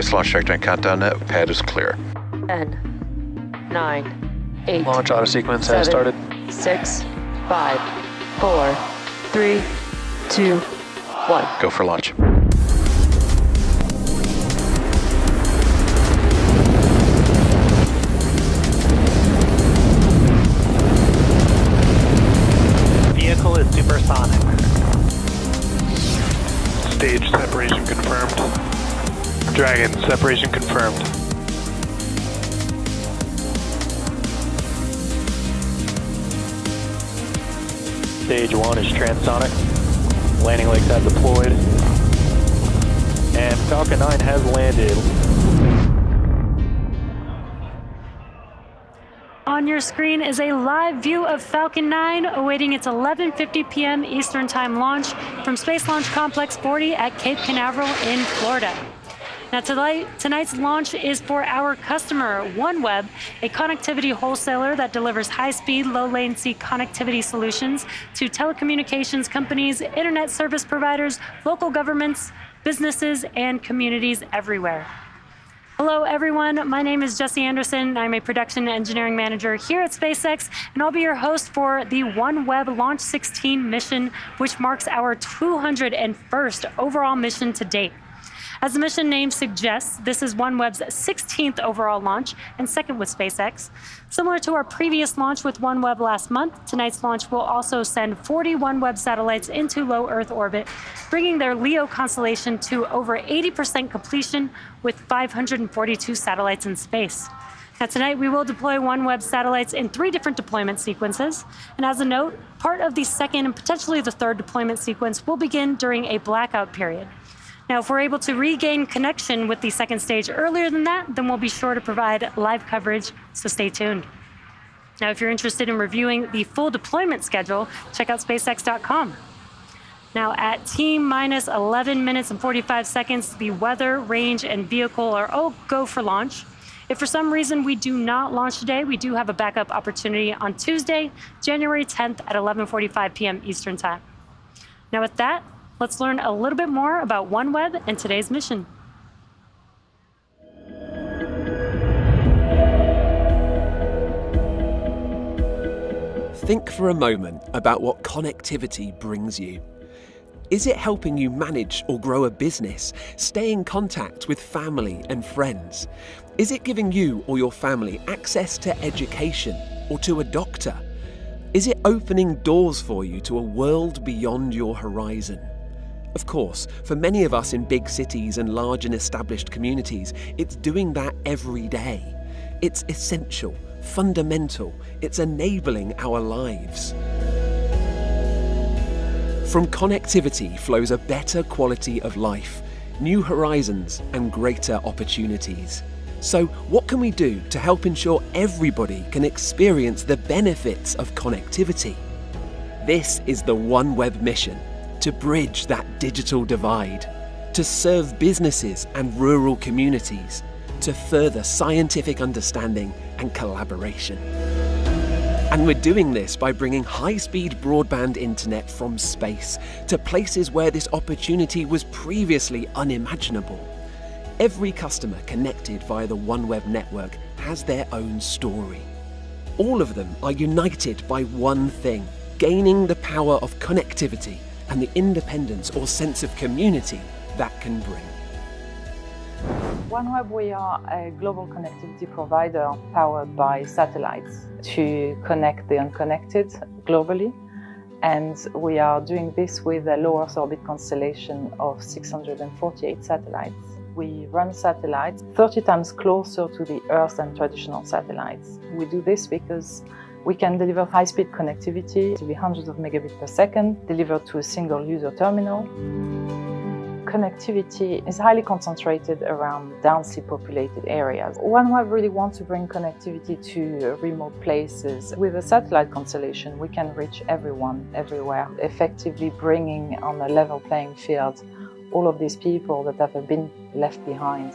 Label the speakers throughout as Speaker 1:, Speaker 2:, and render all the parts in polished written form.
Speaker 1: Tonight's launch checkdown countdown pad is clear.
Speaker 2: 10, 9, 8.
Speaker 3: Launch auto sequence has started.
Speaker 2: 6, 5, 4, 3, 2, 1.
Speaker 1: Go for launch.
Speaker 3: Vehicle is supersonic. Stage separation confirmed. Dragon, separation confirmed. Stage 1 is transonic. Landing legs have deployed. And Falcon 9 has landed.
Speaker 4: On your screen is a live view of Falcon 9 awaiting its 11:50 p.m. Eastern Time launch from Space Launch Complex 40 at Cape Canaveral in Florida. Now tonight's launch is for our customer, OneWeb, a connectivity wholesaler that delivers high-speed, low-latency connectivity solutions to telecommunications companies, internet service providers, local governments, businesses, and communities everywhere. Hello everyone, my name is Jesse Anderson. I'm a production engineering manager here at SpaceX, and I'll be your host for the OneWeb Launch 16 mission, which marks our 201st overall mission to date. As the mission name suggests, this is OneWeb's 16th overall launch and second with SpaceX. Similar to our previous launch with OneWeb last month, tonight's launch will also send 40 OneWeb satellites into low Earth orbit, bringing their LEO constellation to over 80% completion with 542 satellites in space. Now tonight we will deploy OneWeb satellites in 3 different deployment sequences. And as a note, part of the second and potentially the third deployment sequence will begin during a blackout period. Now, if we're able to regain connection with the second stage earlier than that, then we'll be sure to provide live coverage, so stay tuned. Now, if you're interested in reviewing the full deployment schedule, check out SpaceX.com. Now, at T-minus 11 minutes and 45 seconds, the weather, range, and vehicle are all go for launch. If for some reason we do not launch today, we do have a backup opportunity on Tuesday, January 10th at 11:45 p.m. Eastern Time. Now, with that, let's learn a little bit more about OneWeb and today's mission.
Speaker 5: Think for a moment about what connectivity brings you. Is it helping you manage or grow a business, stay in contact with family and friends? Is it giving you or your family access to education or to a doctor? Is it opening doors for you to a world beyond your horizon? Of course, for many of us in big cities and large and established communities, it's doing that every day. It's essential, fundamental, it's enabling our lives. From connectivity flows a better quality of life, new horizons, and greater opportunities. So, what can we do to help ensure everybody can experience the benefits of connectivity? This is the OneWeb mission. To bridge that digital divide, to serve businesses and rural communities, to further scientific understanding and collaboration. And we're doing this by bringing high-speed broadband internet from space to places where this opportunity was previously unimaginable. Every customer connected via the OneWeb network has their own story. All of them are united by one thing: gaining the power of connectivity and the independence or sense of community that can bring.
Speaker 6: OneWeb, we are a global connectivity provider powered by satellites to connect the unconnected globally. And we are doing this with a low Earth orbit constellation of 648 satellites. We run satellites 30 times closer to the Earth than traditional satellites. We do this because we can deliver high-speed connectivity to be hundreds of megabits per second, delivered to a single user terminal. Connectivity is highly concentrated around densely populated areas. OneWeb really wants to bring connectivity to remote places. With a satellite constellation, we can reach everyone, everywhere, effectively bringing on a level playing field all of these people that have been left behind.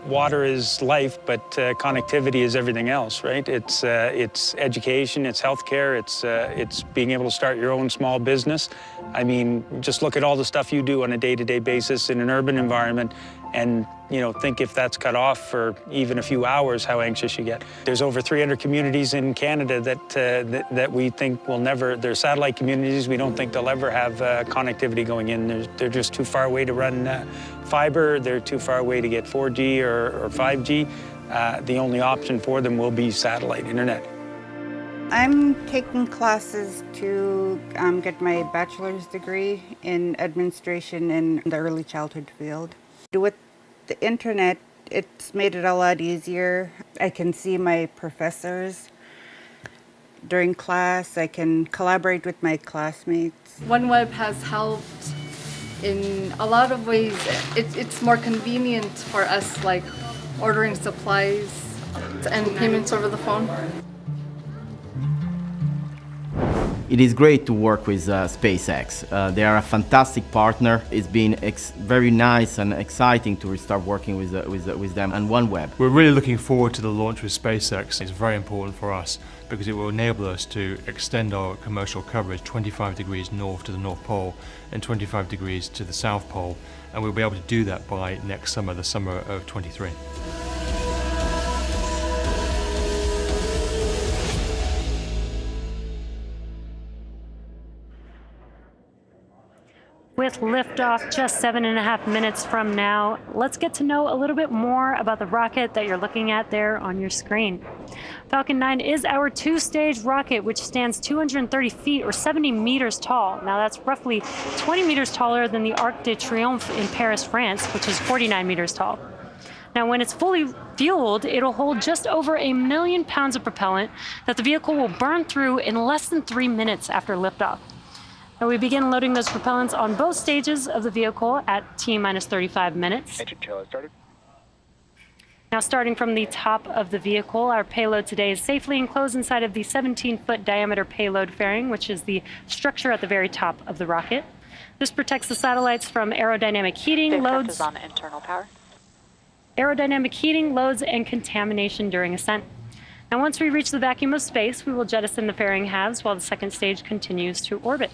Speaker 7: water is life, but connectivity is everything else, right? It's education, it's healthcare, it's being able to start your own small business. I mean, just look at all the stuff you do on a day-to-day basis in an urban environment, and think if that's cut off for even a few hours, how anxious you get. There's over 300 communities in Canada that we think will never. They're satellite communities. We don't think they'll ever have connectivity going in. They're just too far away to run fiber. They're too far away to get 4G or 5G. The only option for them will be satellite internet.
Speaker 8: I'm taking classes to get my bachelor's degree in administration in the early childhood field. With the internet, it's made it a lot easier. I can see my professors during class. I can collaborate with my classmates.
Speaker 9: OneWeb has helped in a lot of ways. It's more convenient for us, like ordering supplies and payments over the phone.
Speaker 10: It is great to work with SpaceX. They are a fantastic partner. It's been very nice and exciting to start working with them and OneWeb.
Speaker 11: We're really looking forward to the launch with SpaceX. It's very important for us because it will enable us to extend our commercial coverage 25 degrees north to the North Pole and 25 degrees to the South Pole. And we'll be able to do that by next summer, the summer of 23.
Speaker 4: With liftoff just 7.5 minutes from now, let's get to know a little bit more about the rocket that you're looking at there on your screen. Falcon 9 is our two-stage rocket, which stands 230 feet or 70 meters tall. Now that's roughly 20 meters taller than the Arc de Triomphe in Paris, France, which is 49 meters tall. Now, when it's fully fueled, it'll hold just over 1 million pounds of propellant that the vehicle will burn through in less than 3 minutes after liftoff. Now we begin loading those propellants on both stages of the vehicle at T-minus 35 minutes.
Speaker 1: Engine tail has started.
Speaker 4: Now starting from the top of the vehicle, our payload today is safely enclosed inside of the 17-foot diameter payload fairing, which is the structure at the very top of the rocket. This protects the satellites from aerodynamic heating, loads,
Speaker 2: is on internal power.
Speaker 4: Aerodynamic heating, loads, and contamination during ascent. Now once we reach the vacuum of space, we will jettison the fairing halves while the second stage continues to orbit.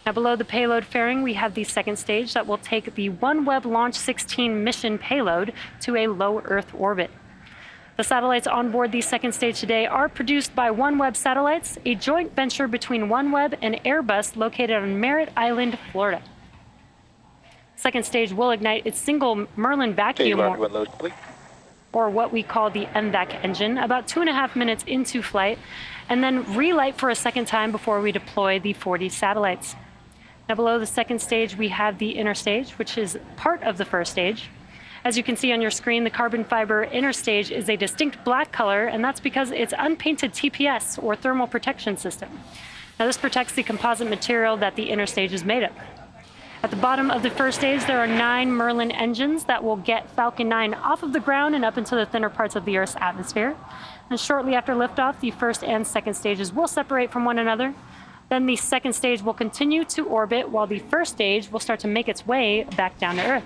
Speaker 4: Now below the payload fairing, we have the second stage that will take the OneWeb Launch 16 mission payload to a low Earth orbit. The satellites on board the second stage today are produced by OneWeb Satellites, a joint venture between OneWeb and Airbus located on Merritt Island, Florida. Second stage will ignite its single Merlin vacuum, or what we call the MVAC engine, about 2.5 minutes into flight, and then relight for a second time before we deploy the 40 satellites. Now below the second stage, we have the inner stage, which is part of the first stage. As you can see on your screen, the carbon fiber inner stage is a distinct black color, and that's because it's unpainted TPS, or thermal protection system. Now this protects the composite material that the inner stage is made of. At the bottom of the first stage, there are 9 Merlin engines that will get Falcon 9 off of the ground and up into the thinner parts of the Earth's atmosphere. And shortly after liftoff, the first and second stages will separate from one another. Then the second stage will continue to orbit while the first stage will start to make its way back down to Earth.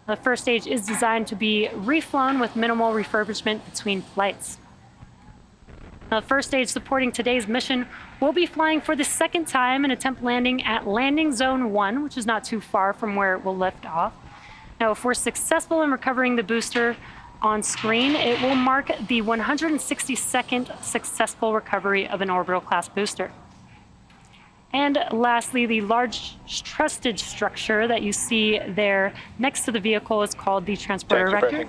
Speaker 4: The first stage is designed to be reflown with minimal refurbishment between flights. Now, the first stage supporting today's mission will be flying for the second time and attempt landing at Landing Zone 1, which is not too far from where it will lift off. Now, if we're successful in recovering the booster on screen, it will mark the 162nd successful recovery of an orbital class booster. And lastly, the large trusted structure that you see there next to the vehicle is called the transporter erector,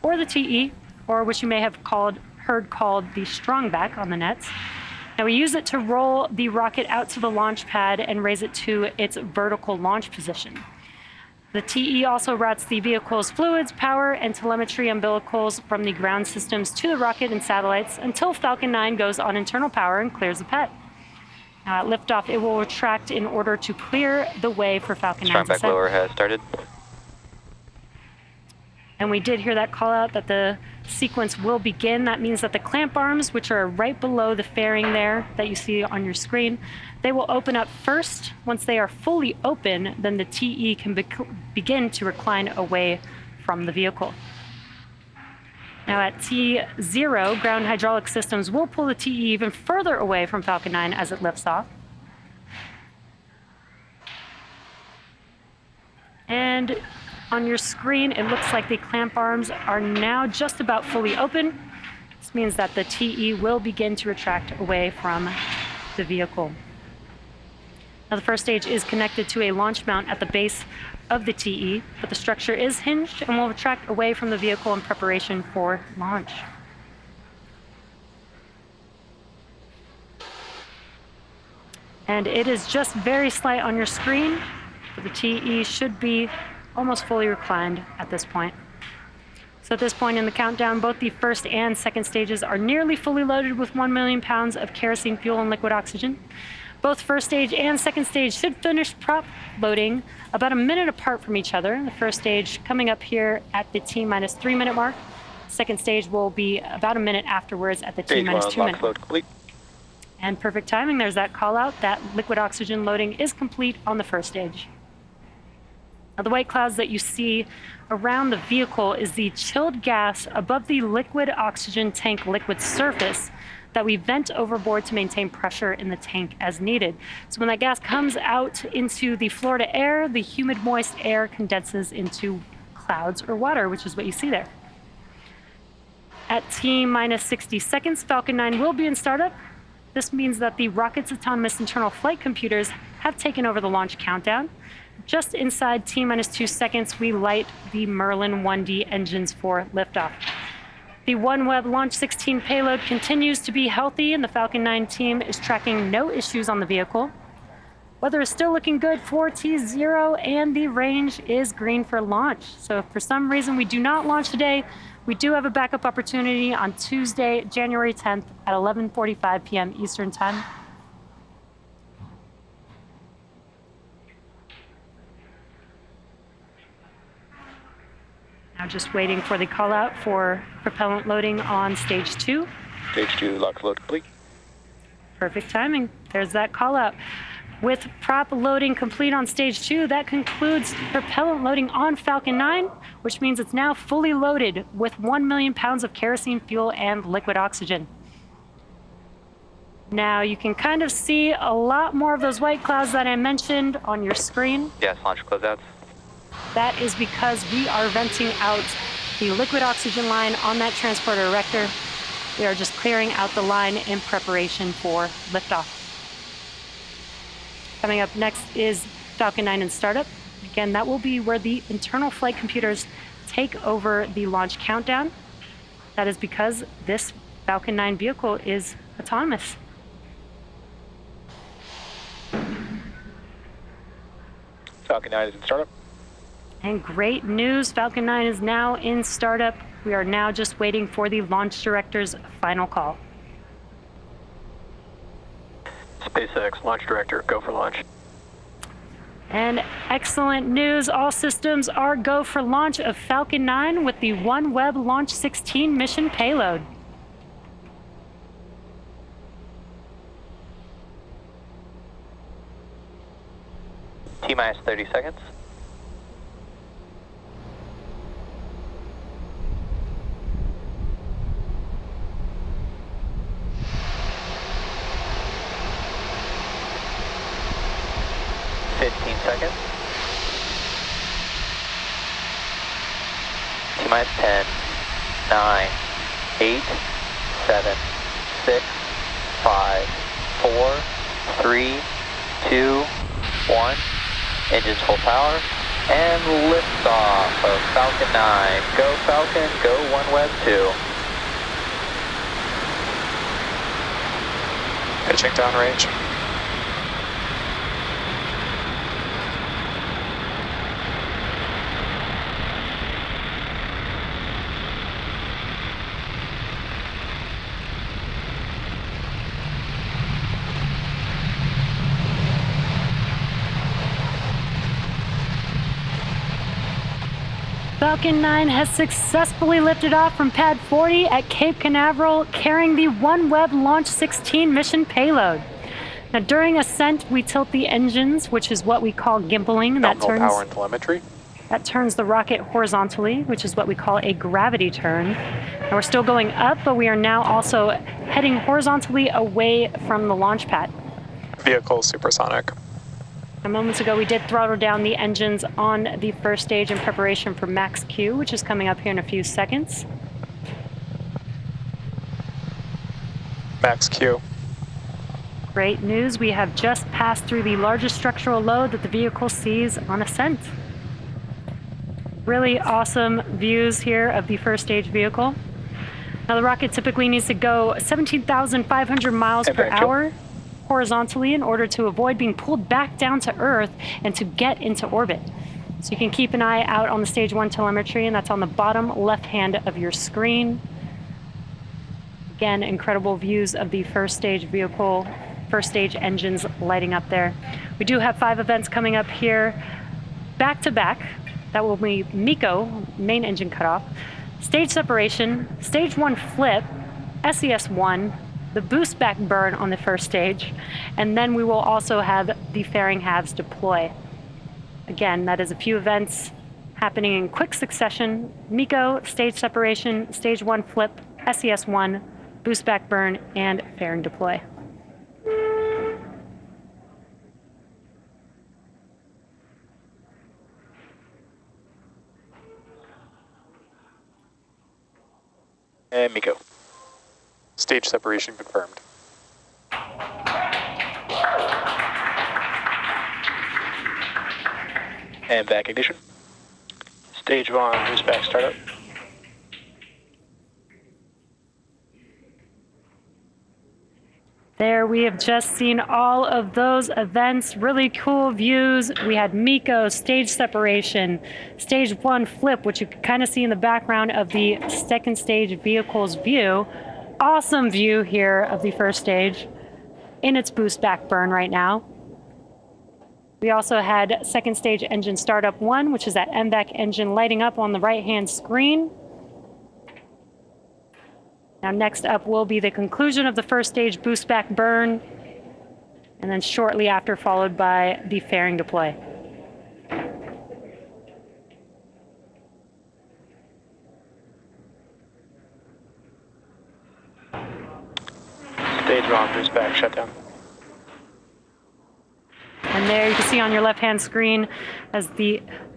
Speaker 4: or the TE, or which you may have heard called the strongback on the nets. Now we use it to roll the rocket out to the launch pad and raise it to its vertical launch position. The TE also routes the vehicle's fluids, power, and telemetry umbilicals from the ground systems to the rocket and satellites until Falcon 9 goes on internal power and clears the pad. Now at liftoff, it will retract in order to clear the way for Falcon 9's
Speaker 1: Strongback lower has started.
Speaker 4: And we did hear that call out that the sequence will begin. That means that the clamp arms, which are right below the fairing there that you see on your screen, they will open up first. Once they are fully open, then the TE can begin to recline away from the vehicle. Now at T0, ground hydraulic systems will pull the TE even further away from Falcon 9 as it lifts off. And on your screen, it looks like the clamp arms are now just about fully open. This means that the TE will begin to retract away from the vehicle. Now the first stage is connected to a launch mount at the base of the TE, but the structure is hinged and will retract away from the vehicle in preparation for launch. And it is just very slight on your screen, but the TE should be almost fully reclined at this point. So at this point in the countdown, both the first and second stages are nearly fully loaded with 1 million pounds of kerosene fuel and liquid oxygen. Both first stage and second stage should finish prop loading about a minute apart from each other. The first stage coming up here at the T-3 minute mark. Second stage will be about a minute afterwards at the T-2 minute mark. And perfect timing, there's that call out. That liquid oxygen loading is complete on the first stage. Now, the white clouds that you see around the vehicle is the chilled gas above the liquid oxygen tank liquid surface that we vent overboard to maintain pressure in the tank as needed. So when that gas comes out into the Florida air, the humid, moist air condenses into clouds or water, which is what you see there. At T-60 seconds, Falcon 9 will be in startup. This means that the rocket's autonomous internal flight computers have taken over the launch countdown. Just inside T-2 seconds, we light the Merlin 1D engines for liftoff. The OneWeb Launch 16 payload continues to be healthy, and the Falcon 9 team is tracking no issues on the vehicle. Weather is still looking good for T0, and the range is green for launch. So if for some reason we do not launch today, we do have a backup opportunity on Tuesday, January 10th at 11:45 p.m. Eastern Time. Now just waiting for the call out for propellant loading on stage 2.
Speaker 1: Stage 2, lock load complete.
Speaker 4: Perfect timing. There's that call out. With prop loading complete on stage 2, that concludes propellant loading on Falcon 9, which means it's now fully loaded with 1 million pounds of kerosene fuel and liquid oxygen. Now you can kind of see a lot more of those white clouds that I mentioned on your screen.
Speaker 3: Yes, launch closeouts.
Speaker 4: That is because we are venting out the liquid oxygen line on that transporter erector. We are just clearing out the line in preparation for liftoff. Coming up next is Falcon 9 in startup. Again, that will be where the internal flight computers take over the launch countdown. That is because this Falcon 9 vehicle is autonomous.
Speaker 3: Falcon 9 is in startup.
Speaker 4: And great news, Falcon 9 is now in startup. We are now just waiting for the launch director's final call.
Speaker 3: SpaceX launch director, go for launch.
Speaker 4: And excellent news, all systems are go for launch of Falcon 9 with the OneWeb Launch 16 mission payload.
Speaker 3: T-minus 30 seconds. Seconds. T-minus 10, 9, 8, 7, 6, 5, 4, 3, 2, 1. Engines full power. And liftoff of Falcon 9. Go Falcon, go OneWeb 2.
Speaker 12: Pitching downrange.
Speaker 4: Falcon 9 has successfully lifted off from Pad 40 at Cape Canaveral, carrying the OneWeb Launch 16 mission payload. Now, during ascent, we tilt the engines, which is what we call gimbaling. That turns
Speaker 12: power and telemetry.
Speaker 4: That turns the rocket horizontally, which is what we call a gravity turn. And we're still going up, but we are now also heading horizontally away from the launch pad.
Speaker 12: Vehicle supersonic.
Speaker 4: Moments ago, we did throttle down the engines on the first stage in preparation for max Q, which is coming up here in a few seconds.
Speaker 12: Max Q.
Speaker 4: Great news, we have just passed through the largest structural load that the vehicle sees on ascent. Really awesome views here of the first stage vehicle. Now the rocket typically needs to go 17,500 miles per hour horizontally in order to avoid being pulled back down to Earth and to get into orbit. So you can keep an eye out on the stage 1 telemetry, and that's on the bottom left hand of your screen. Again, incredible views of the first stage vehicle, first stage engines lighting up there. We do have 5 events coming up here back to back. That will be MECO, main engine cutoff, stage separation, stage 1 flip, SES-1, the boost back burn on the first stage, and then we will also have the fairing halves deploy. Again, that is a few events happening in quick succession: MECO, stage separation, stage 1 flip, SES-1, boost back burn, and fairing deploy.
Speaker 1: And MECO.
Speaker 12: Stage separation confirmed.
Speaker 1: And back ignition. Stage 1, boost back startup.
Speaker 4: There, we have just seen all of those events, really cool views. We had MECO, stage separation, stage 1 flip, which you can kind of see in the background of the second stage vehicle's view. Awesome view here of the first stage in its boost back burn right now. We also had second stage engine startup 1, which is that MVAC engine lighting up on the right-hand screen. Now next up will be the conclusion of the first stage boost back burn, and then shortly after followed by the fairing deploy.
Speaker 1: Stage 1, boost back shutdown.
Speaker 4: And there you can see on your left-hand screen as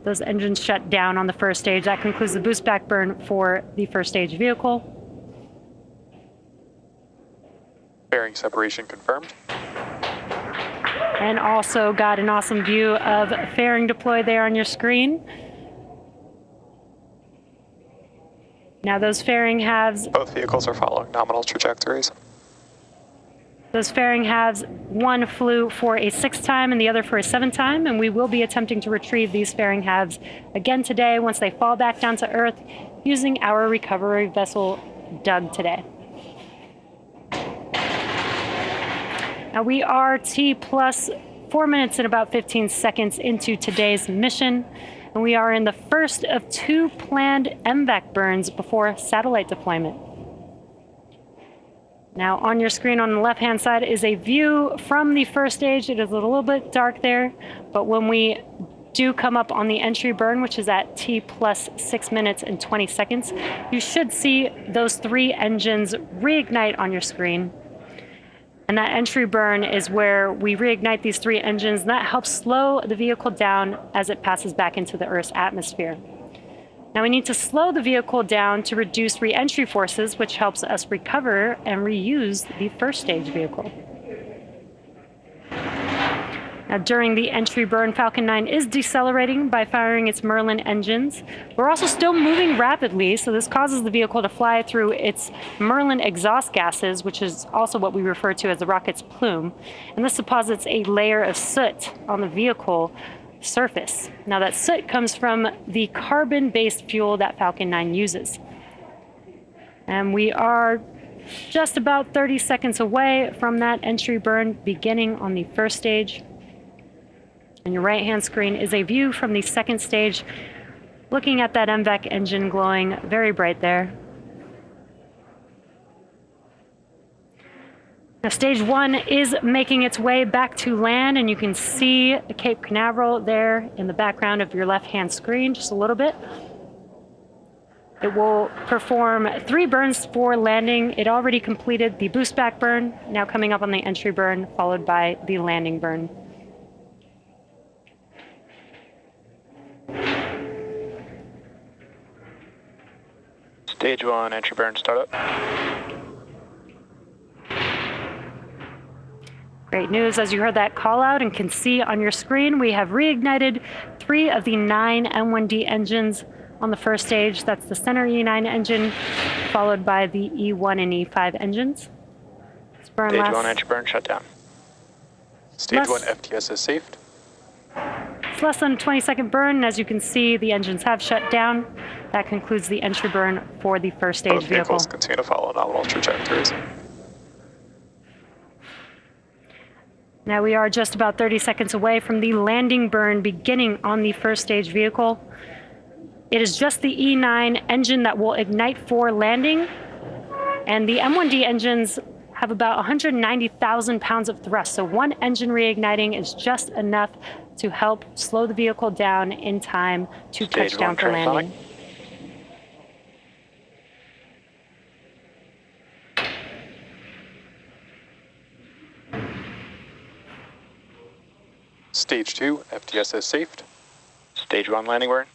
Speaker 4: those engines shut down on the first stage. That concludes the boost back burn for the first stage vehicle.
Speaker 12: Fairing separation confirmed.
Speaker 4: And also got an awesome view of fairing deploy there on your screen. Now those fairing halves...
Speaker 12: Both vehicles are following nominal trajectories.
Speaker 4: Those fairing halves, one flew for a 6th time and the other for a 7th time, and we will be attempting to retrieve these fairing halves again today once they fall back down to Earth using our recovery vessel, Doug, today. Now we are T plus 4 minutes and about 15 seconds into today's mission, and we are in the first of 2 planned MVAC burns before satellite deployment. Now on your screen on the left-hand side is a view from the first stage. It is a little bit dark there, but when we do come up on the entry burn, which is at T plus 6 minutes and 20 seconds, you should see those 3 engines reignite on your screen. And that entry burn is where we reignite these 3 engines, and that helps slow the vehicle down as it passes back into the Earth's atmosphere. Now we need to slow the vehicle down to reduce re-entry forces, which helps us recover and reuse the first stage vehicle. Now during the entry burn, Falcon 9 is decelerating by firing its Merlin engines. We're also still moving rapidly, so this causes the vehicle to fly through its Merlin exhaust gases, which is also what we refer to as the rocket's plume. And this deposits a layer of soot on the vehicle surface. Now that soot comes from the carbon-based fuel that Falcon 9 uses. And we are just about 30 seconds away from that entry burn beginning on the first stage. On your right-hand screen is a view from the second stage, looking at that MVAC engine glowing very bright there. Now, stage 1 is making its way back to land, and you can see Cape Canaveral there in the background of your left-hand screen just a little bit. It will perform 3 burns for landing. It already completed the boost back burn, now coming up on the entry burn, followed by the landing burn.
Speaker 1: Stage 1 entry burn startup.
Speaker 4: Great news, as you heard that call out and can see on your screen, we have reignited 3 of the 9 M1D engines on the first stage. That's the center E9 engine, followed by the E1 and E5 engines.
Speaker 1: Stage 1 entry burn shut down.
Speaker 12: Stage 1 FTS is saved.
Speaker 4: It's less than a 20-second burn, and as you can see, the engines have shut down. That concludes the entry burn for the first stage
Speaker 12: Both
Speaker 4: vehicle.
Speaker 12: vehicles continue to follow nominal trajectories.
Speaker 4: Now we are just about 30 seconds away from the landing burn beginning on the first stage vehicle. It is just the E9 engine that will ignite for landing, and the M1D engines have about 190,000 pounds of thrust, so one engine reigniting is just enough to help slow the vehicle down in time to touch down for landing.
Speaker 12: Stage 2 FTS is saved.
Speaker 1: Stage 1 landing burn.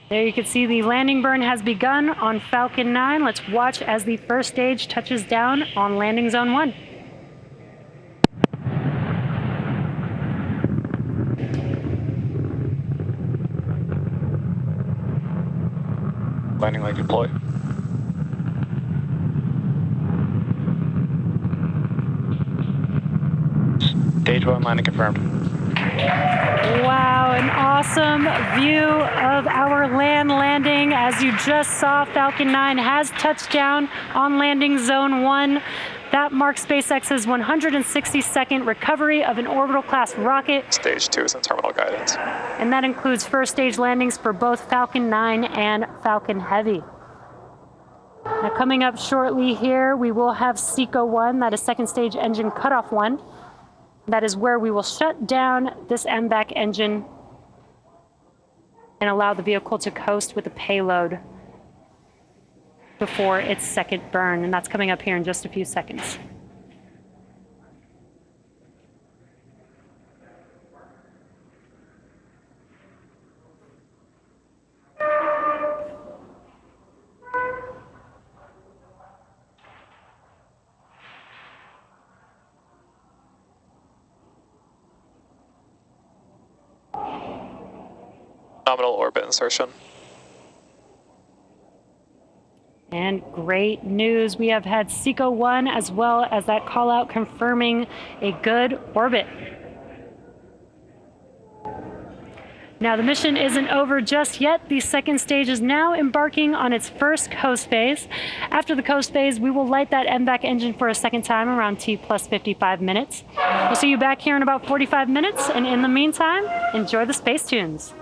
Speaker 4: There you can see the landing burn has begun on Falcon 9. Let's watch as the first stage touches down on landing zone 1.
Speaker 1: Landing leg deployed. Stage 1 landing confirmed.
Speaker 4: Wow, an awesome view of our landing. As you just saw, Falcon 9 has touched down on landing zone 1. That marks SpaceX's 162nd recovery of an orbital class rocket.
Speaker 12: Stage 2 is in terminal guidance.
Speaker 4: And that includes first stage landings for both Falcon 9 and Falcon Heavy. Now coming up shortly here, we will have SECO 1, that is second stage engine cutoff 1. That is where we will shut down this MVAC engine and allow the vehicle to coast with the payload before its second burn. And that's coming up here in just a few seconds.
Speaker 12: Nominal orbit insertion.
Speaker 4: And great news, we have had SECO 1 as well as that call out confirming a good orbit. Now the mission isn't over just yet. The second stage is now embarking on its first coast phase. After the coast phase, we will light that MVAC engine for a second time around T plus 55 minutes. We'll see you back here in about 45 minutes, and in the meantime, enjoy the space tunes.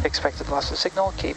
Speaker 1: Expected loss of signal, keep.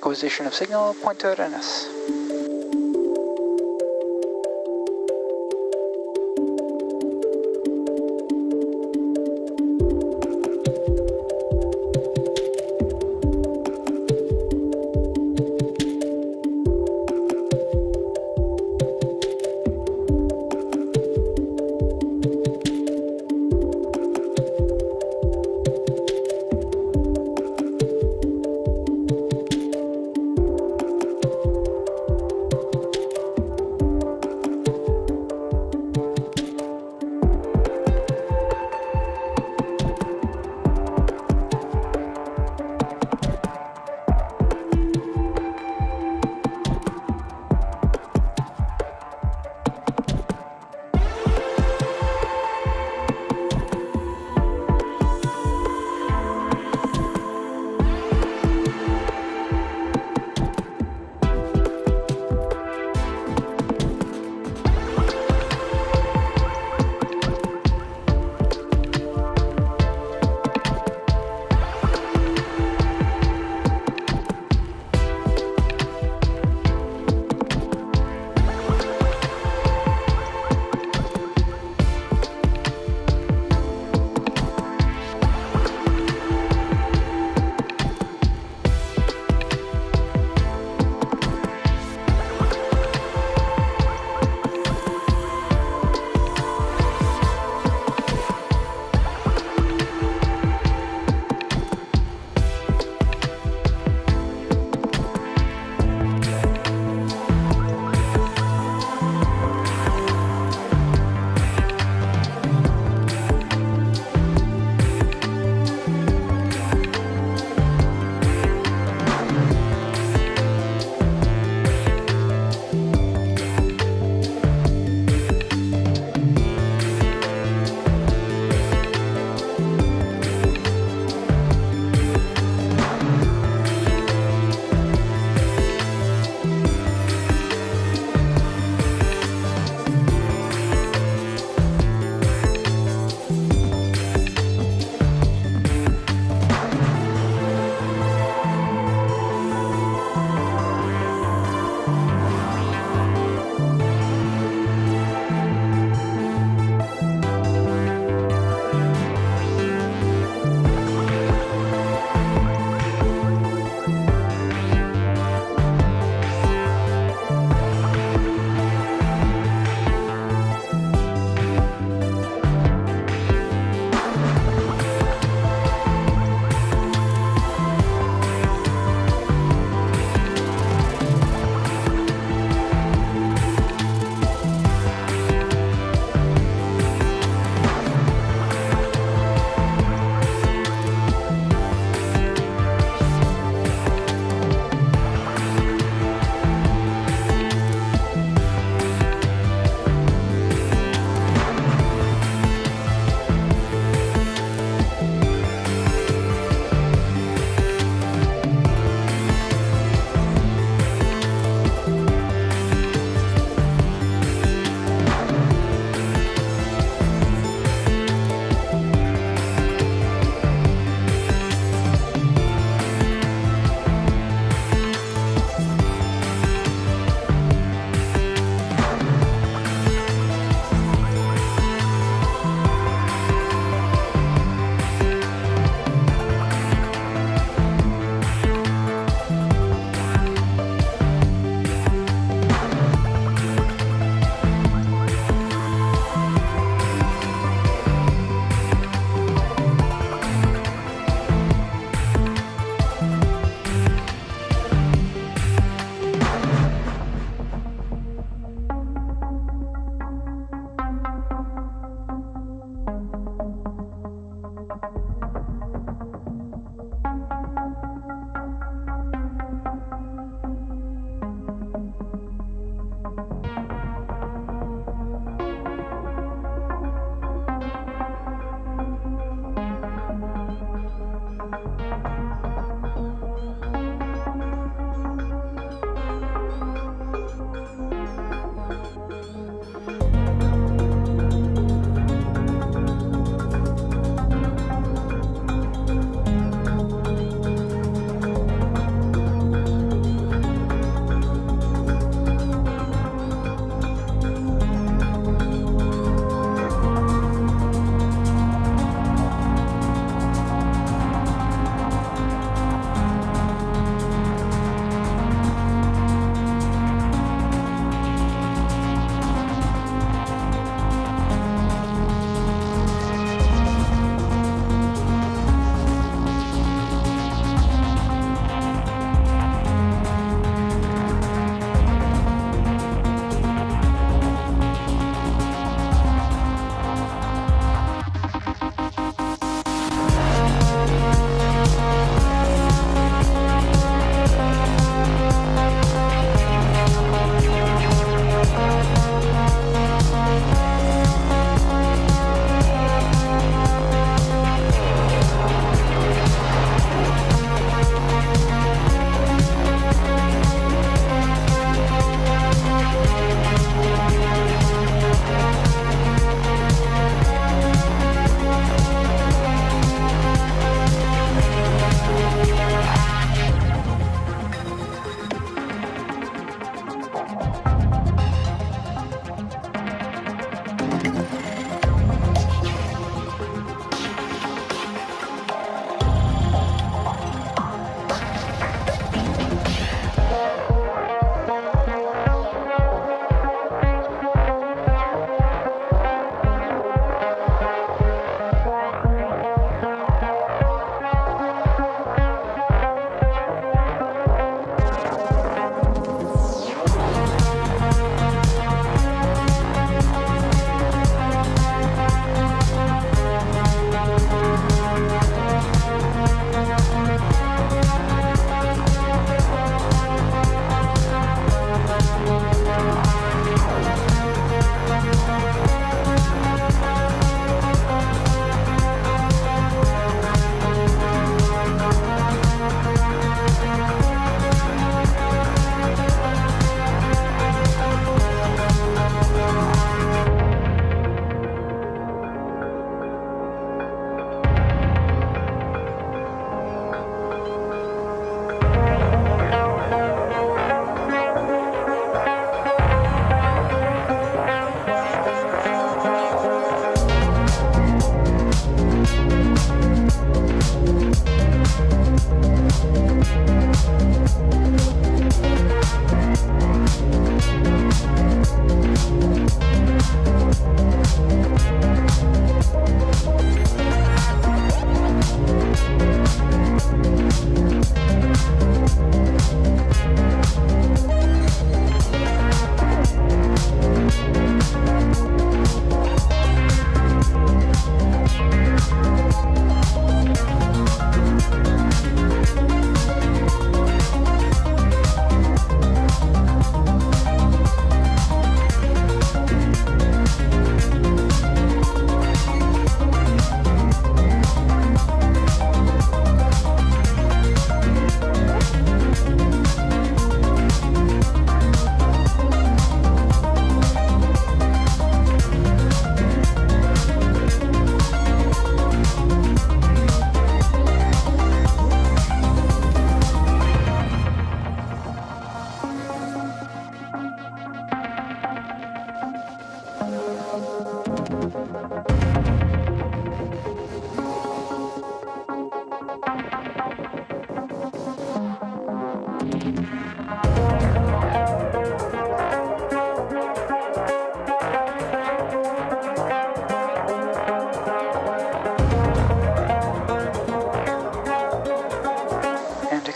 Speaker 13: Acquisition of signal, point to readiness.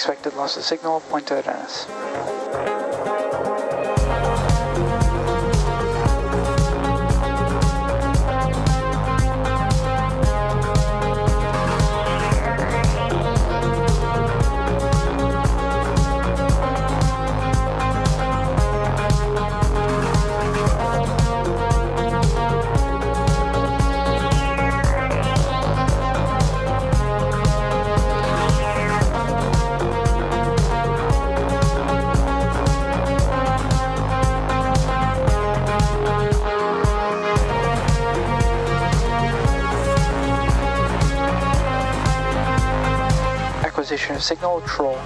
Speaker 13: Expected loss of signal, point to NS. Acquisition of signal, troll.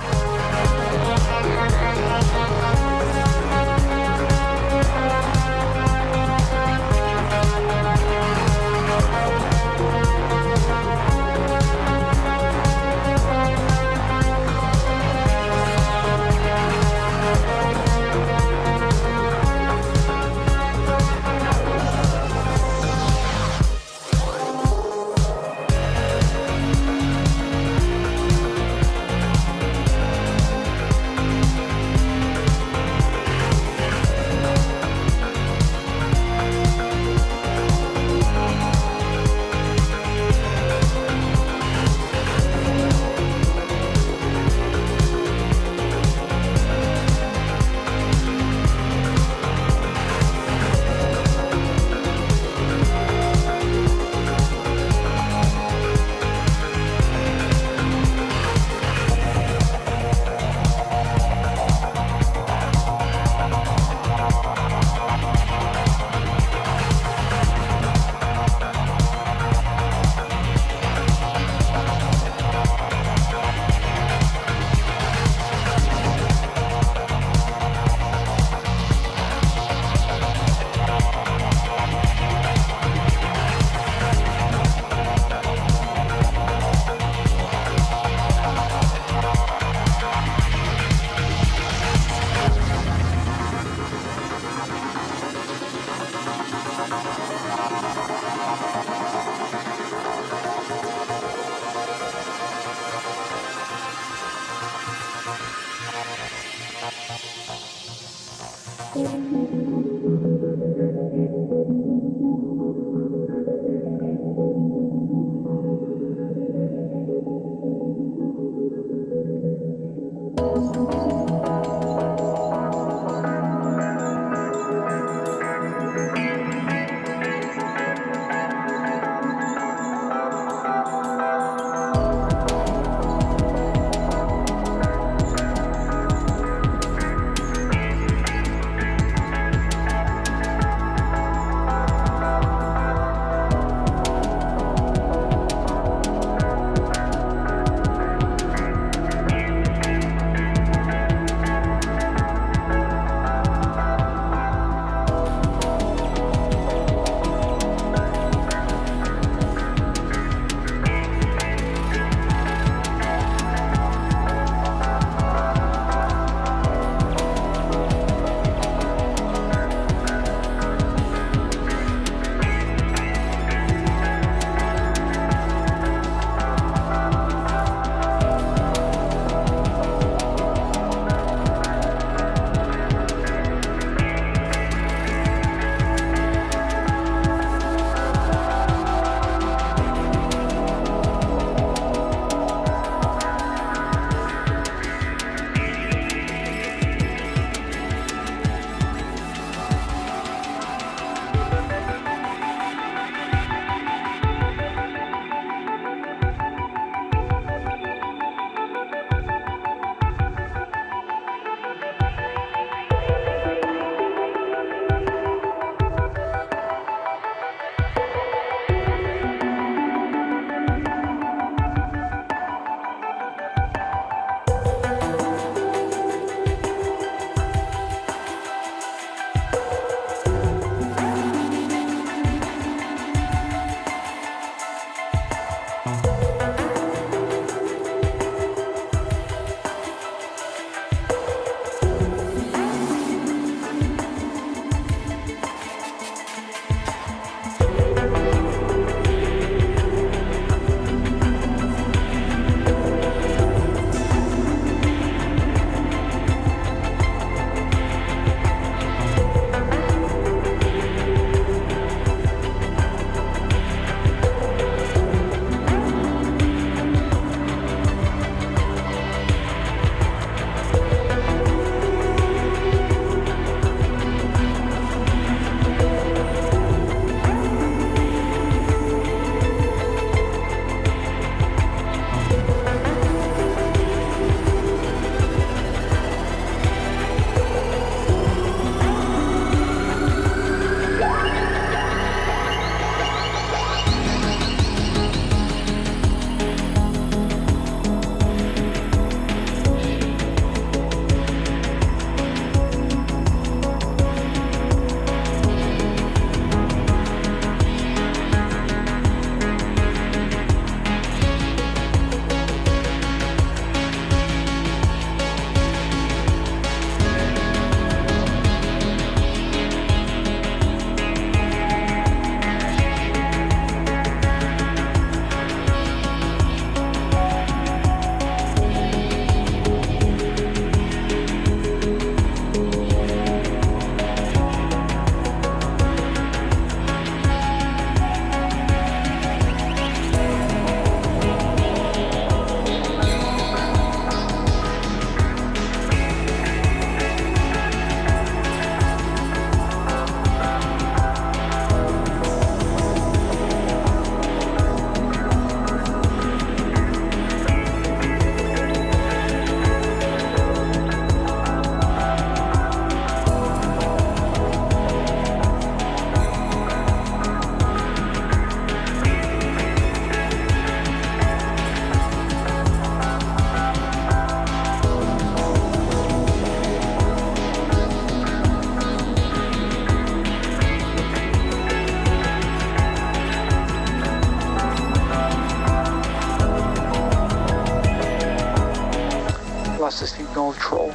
Speaker 13: lost the signal troll.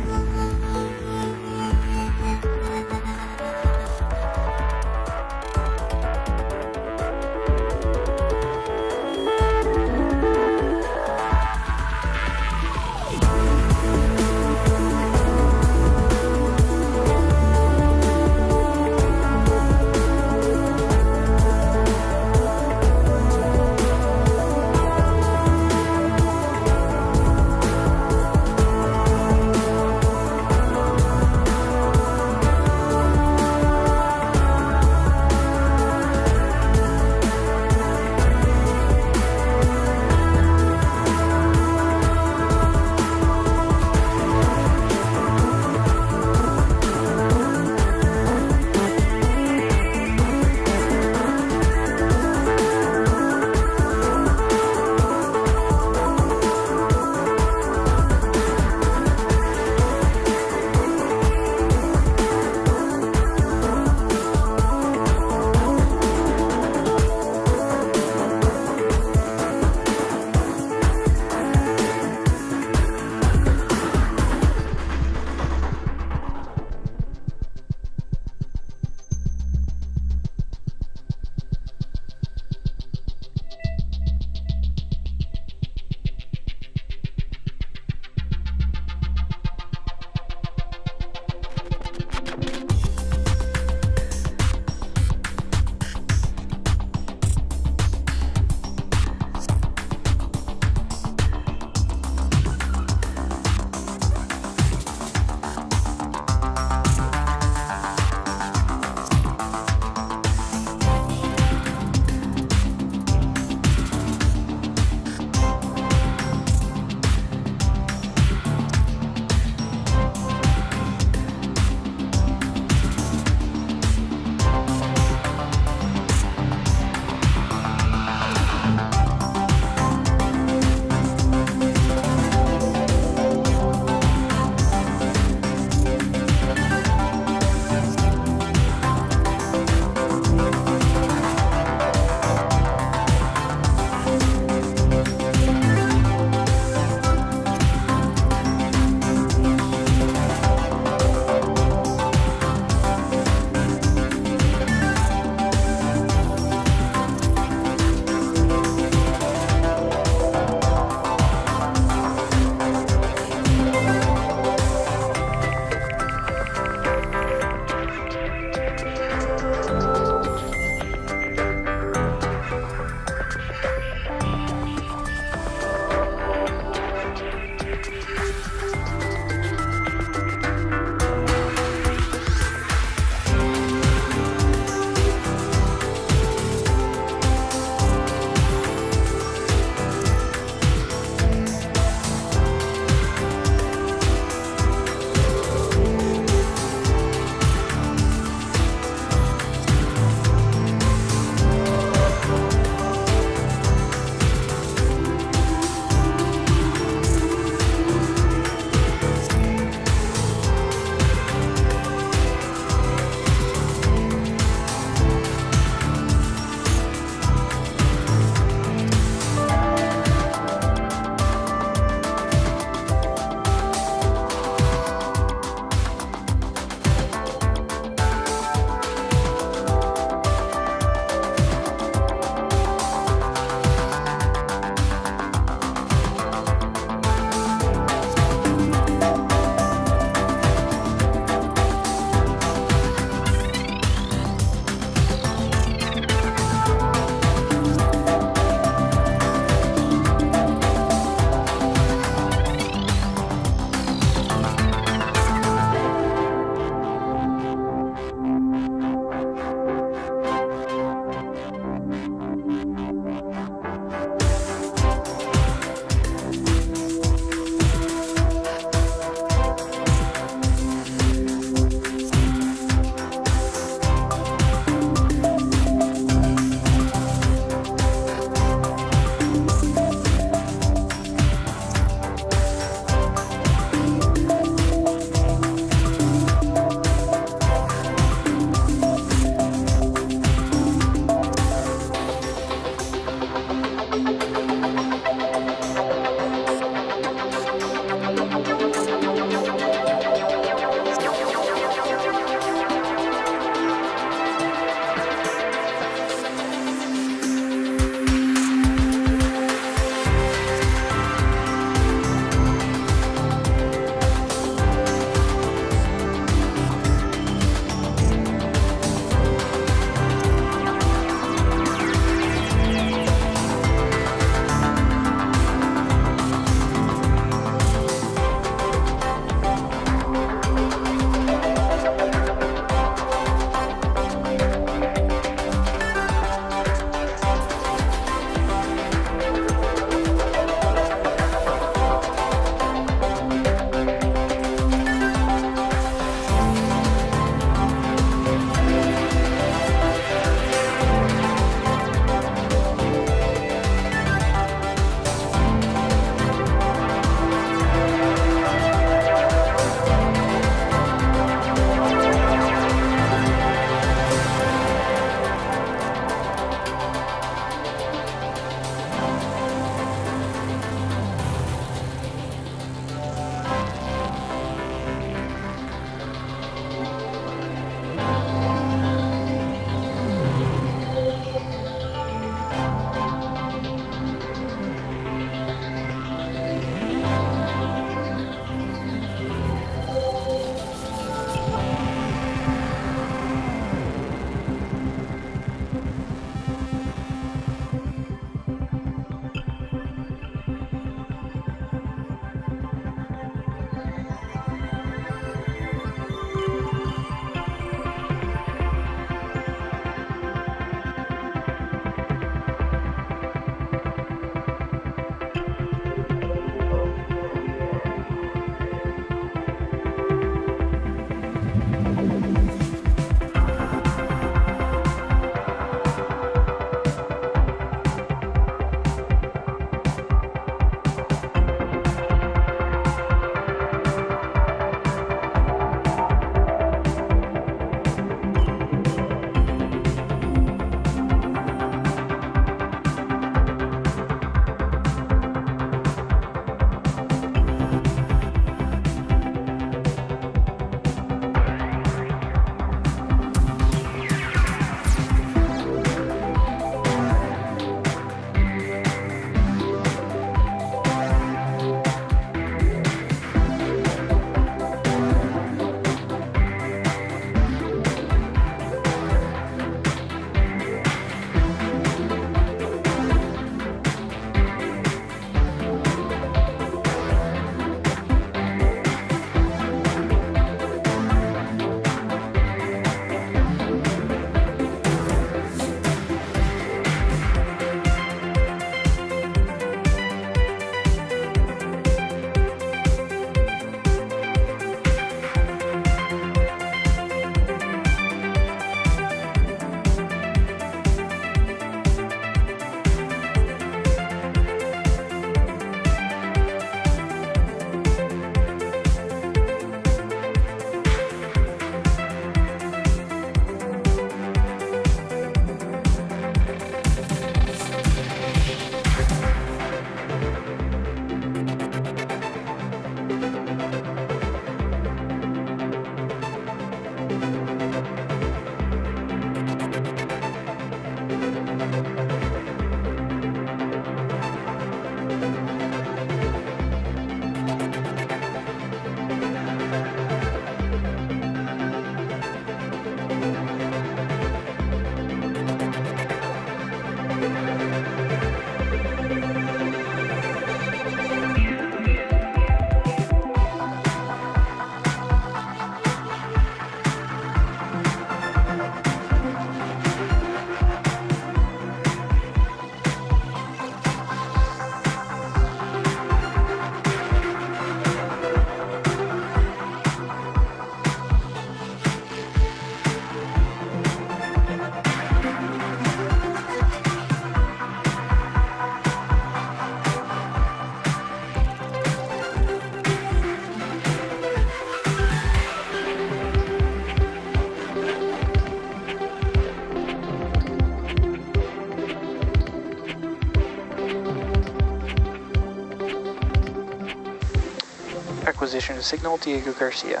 Speaker 13: Acquisition signal, Diego Garcia.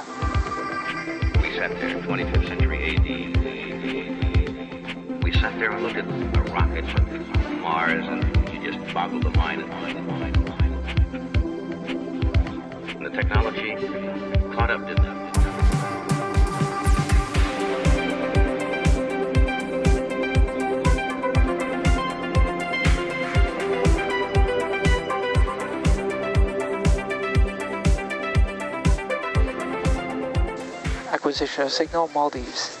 Speaker 14: We sat there in 25th century AD. We sat there and looked at a rocket from Mars, and you just boggled the mind and mind and mind and mind. And the technology caught up, didn't it?
Speaker 13: Acquisition signal, Maldives.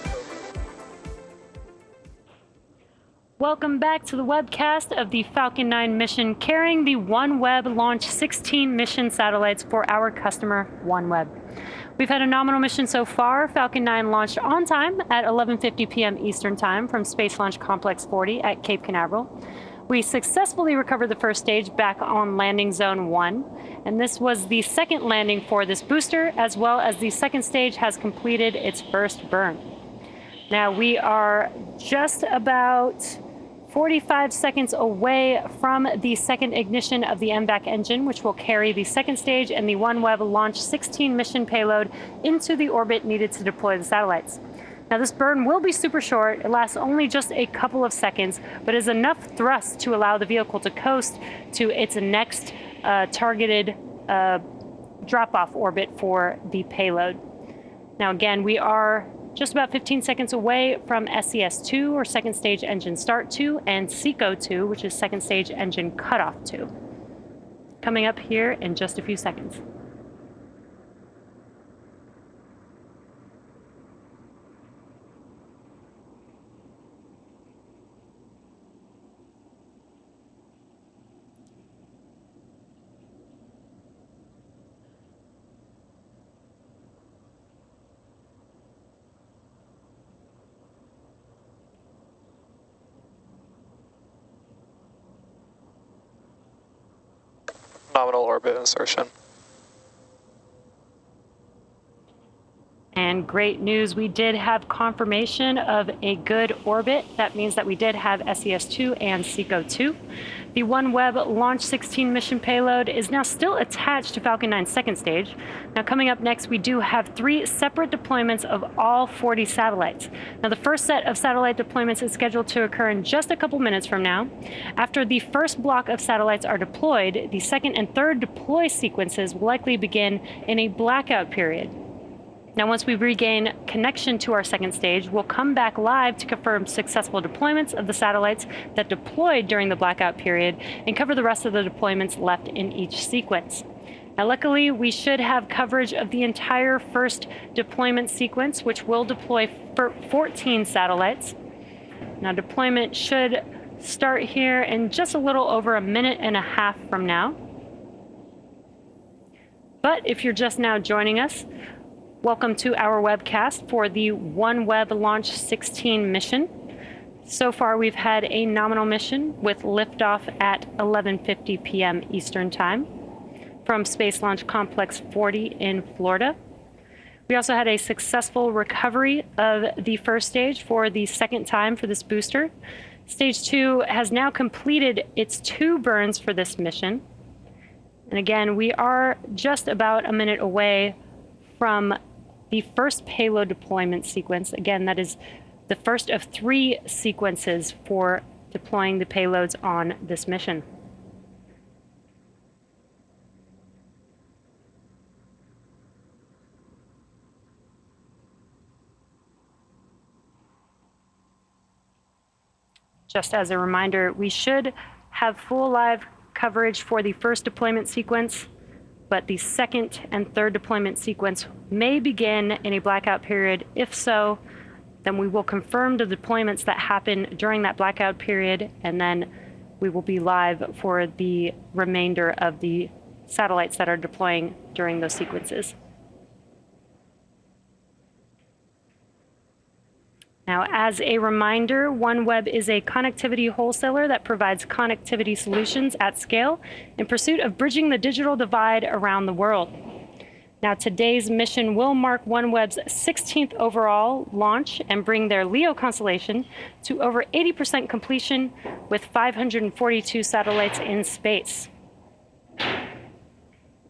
Speaker 4: Welcome back to the webcast of the Falcon 9 mission carrying the OneWeb Launch 16 mission satellites for our customer, OneWeb. We've had a nominal mission so far. Falcon 9 launched on time at 11:50 p.m. Eastern Time from Space Launch Complex 40 at Cape Canaveral. We successfully recovered the first stage back on landing zone 1, and this was the second landing for this booster, as well as the second stage has completed its first burn. Now we are just about 45 seconds away from the second ignition of the MVAC engine, which will carry the second stage and the OneWeb Launch 16 mission payload into the orbit needed to deploy the satellites. Now this burn will be super short. It lasts only just a couple of seconds, but is enough thrust to allow the vehicle to coast to its next targeted drop-off orbit for the payload. Now again, we are just about 15 seconds away from SES-2, or second stage engine start 2, and SECO-2, which is second stage engine cutoff 2. Coming up here in just a few seconds.
Speaker 12: Nominal orbit insertion.
Speaker 4: And great news, we did have confirmation of a good orbit. That means that we did have SES-2 and SECO-2. The OneWeb Launch 16 mission payload is now still attached to Falcon 9's second stage. Now coming up next, we do have 3 separate deployments of all 40 satellites. Now the first set of satellite deployments is scheduled to occur in just a couple minutes from now. After the first block of satellites are deployed, the second and third deploy sequences will likely begin in a blackout period. Now, once we regain connection to our second stage, we'll come back live to confirm successful deployments of the satellites that deployed during the blackout period and cover the rest of the deployments left in each sequence. Now, luckily, we should have coverage of the entire first deployment sequence, which will deploy 14 satellites. Now, deployment should start here in just a little over a minute and a half from now. But if you're just now joining us, welcome to our webcast for the OneWeb Launch 16 mission. So far, we've had a nominal mission with liftoff at 11:50 p.m. Eastern Time from Space Launch Complex 40 in Florida. We also had a successful recovery of the first stage for the second time for this booster. Stage 2 has now completed its 2 burns for this mission. And again, we are just about a minute away from the first payload deployment sequence. Again, that is the first of 3 sequences for deploying the payloads on this mission. Just as a reminder, we should have full live coverage for the first deployment sequence, but the second and third deployment sequence may begin in a blackout period. If so, then we will confirm the deployments that happen during that blackout period, and then we will be live for the remainder of the satellites that are deploying during those sequences. Now, as a reminder, OneWeb is a connectivity wholesaler that provides connectivity solutions at scale in pursuit of bridging the digital divide around the world. Now, today's mission will mark OneWeb's 16th overall launch and bring their LEO constellation to over 80% completion with 542 satellites in space.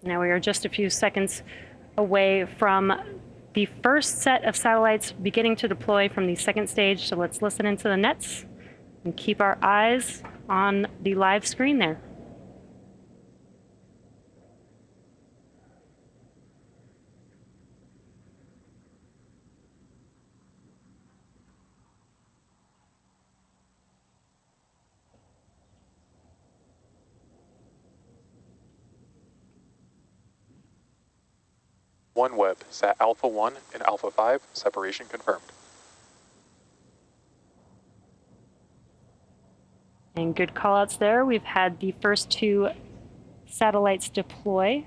Speaker 4: Now, we are just a few seconds away from the first set of satellites beginning to deploy from the second stage. So let's listen into the nets and keep our eyes on the live screen there.
Speaker 12: OneWeb, sat Alpha 1 and Alpha 5, separation confirmed.
Speaker 4: And good callouts there. We've had the first two satellites deploy.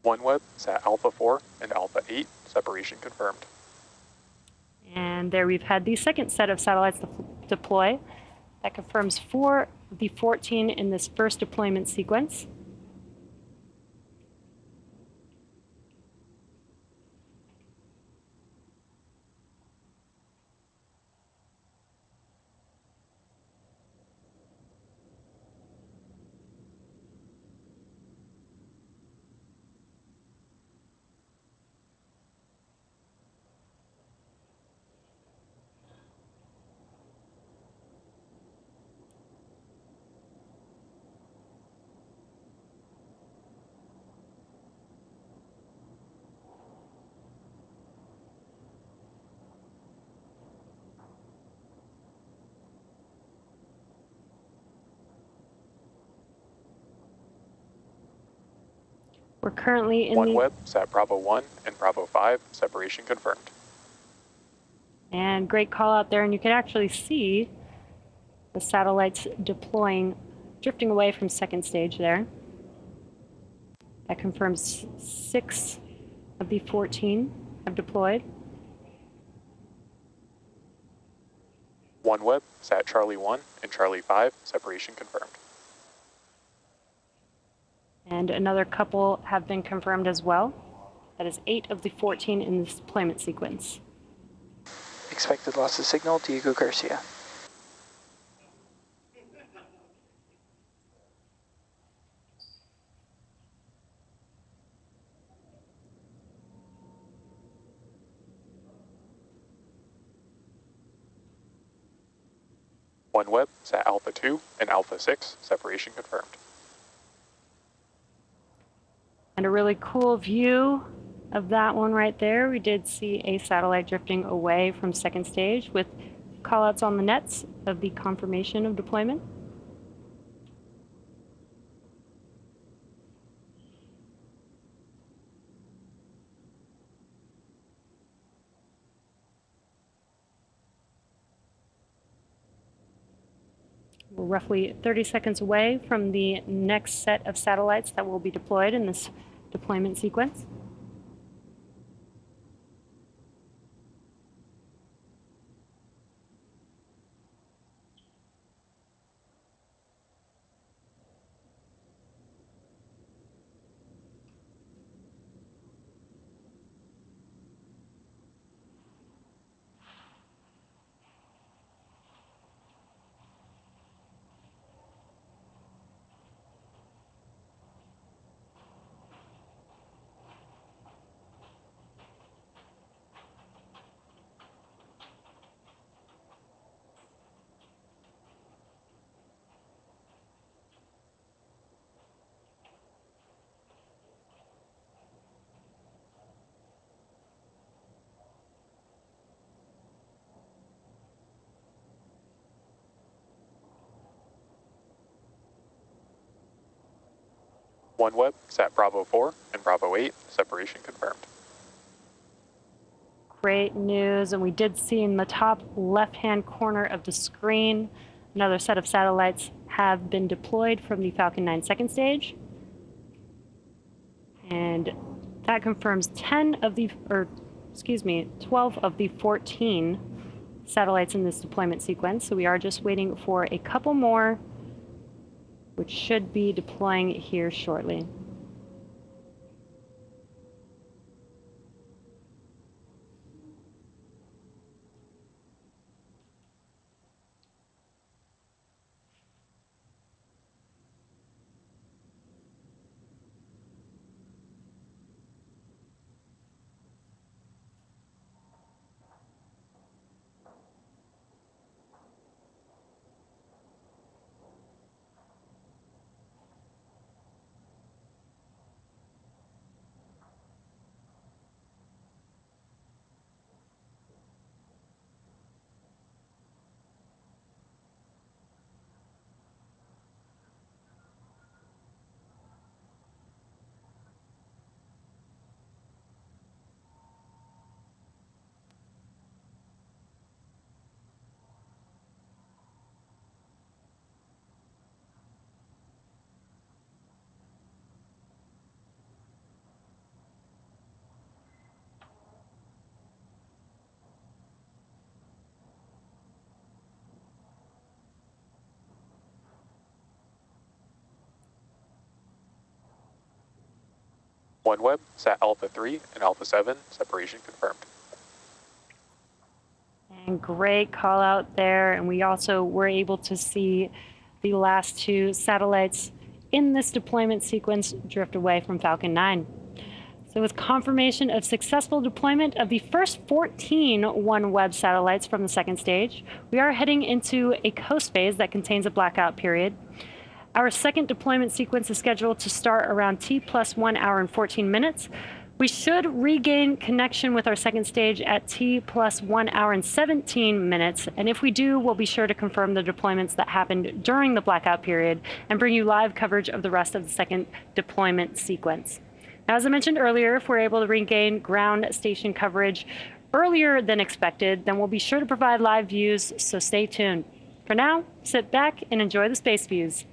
Speaker 12: OneWeb, sat Alpha 4 and Alpha 8, separation confirmed.
Speaker 4: And there we've had the second set of satellites deploy. That confirms 4 of the 14 in this first deployment sequence. We're currently in
Speaker 12: OneWeb, sat Bravo 1 and Bravo 5, separation confirmed.
Speaker 4: And great call out there, and you can actually see the satellites deploying, drifting away from second stage there. That confirms 6 of the 14 have deployed.
Speaker 12: OneWeb, sat Charlie 1 and Charlie 5, separation confirmed.
Speaker 4: And another couple have been confirmed as well. That is 8 of the 14 in this deployment sequence.
Speaker 13: Expected loss of signal, Diego Garcia.
Speaker 12: OneWeb, sat Alpha 2 and Alpha 6, separation confirmed.
Speaker 4: And a really cool view of that one right there. We did see a satellite drifting away from second stage with callouts on the nets of the confirmation of deployment. We're roughly 30 seconds away from the next set of satellites that will be deployed in this deployment sequence.
Speaker 12: OneWeb, sat Bravo 4 and Bravo 8, separation confirmed.
Speaker 4: Great news, and we did see in the top left-hand corner of the screen, another set of satellites have been deployed from the Falcon 9 second stage. And that confirms 12 of the 14 satellites in this deployment sequence. So we are just waiting for a couple more, which should be deploying here shortly.
Speaker 12: OneWeb, Sat Alpha 3 and Alpha 7, separation confirmed.
Speaker 4: And great call out there. And we also were able to see the last two satellites in this deployment sequence drift away from Falcon 9. So with confirmation of successful deployment of the first 14 OneWeb satellites from the second stage, we are heading into a coast phase that contains a blackout period. Our second deployment sequence is scheduled to start around T plus 1 hour and 14 minutes. We should regain connection with our second stage at T plus 1 hour and 17 minutes. And if we do, we'll be sure to confirm the deployments that happened during the blackout period and bring you live coverage of the rest of the second deployment sequence. Now, as I mentioned earlier, if we're able to regain ground station coverage earlier than expected, then we'll be sure to provide live views, so stay tuned. For now, sit back and enjoy the space views.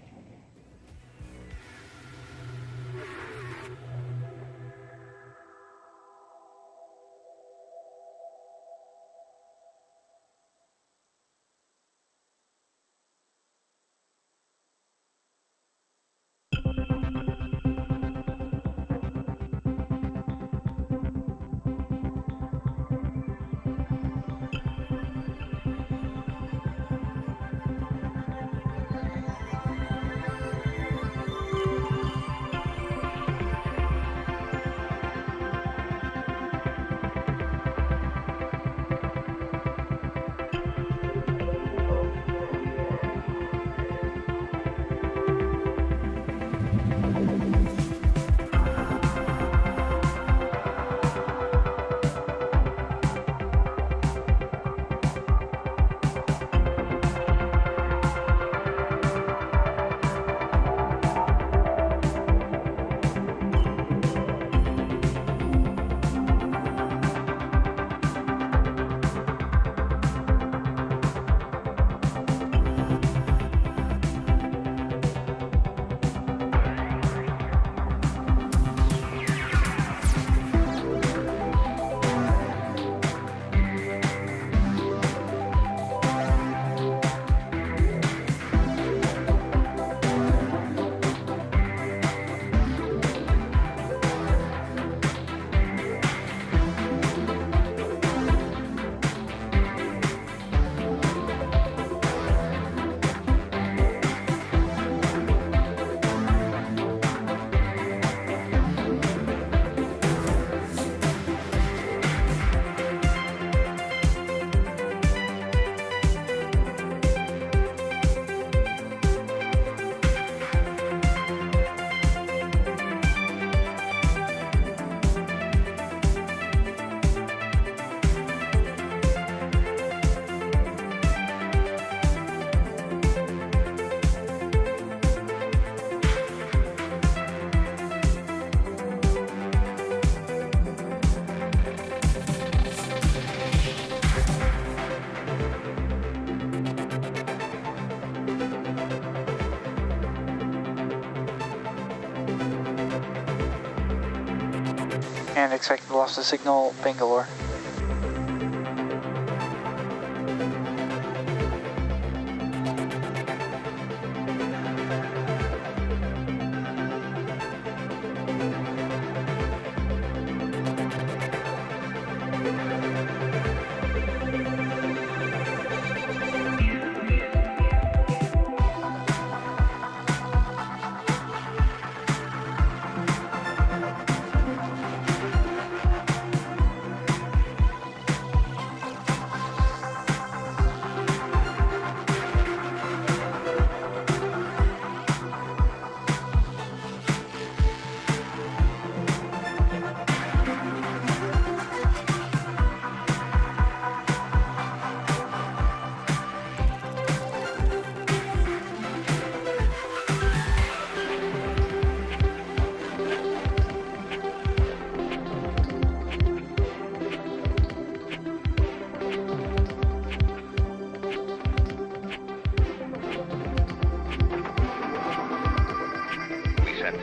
Speaker 13: And expected loss of signal, Bangalore.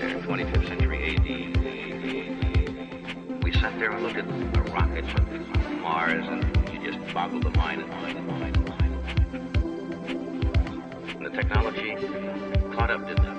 Speaker 14: there, 25th century AD. We sat there and looked at a rocket from Mars, and you just boggled the mind and mind and mind and mind. And the technology caught up, didn't it?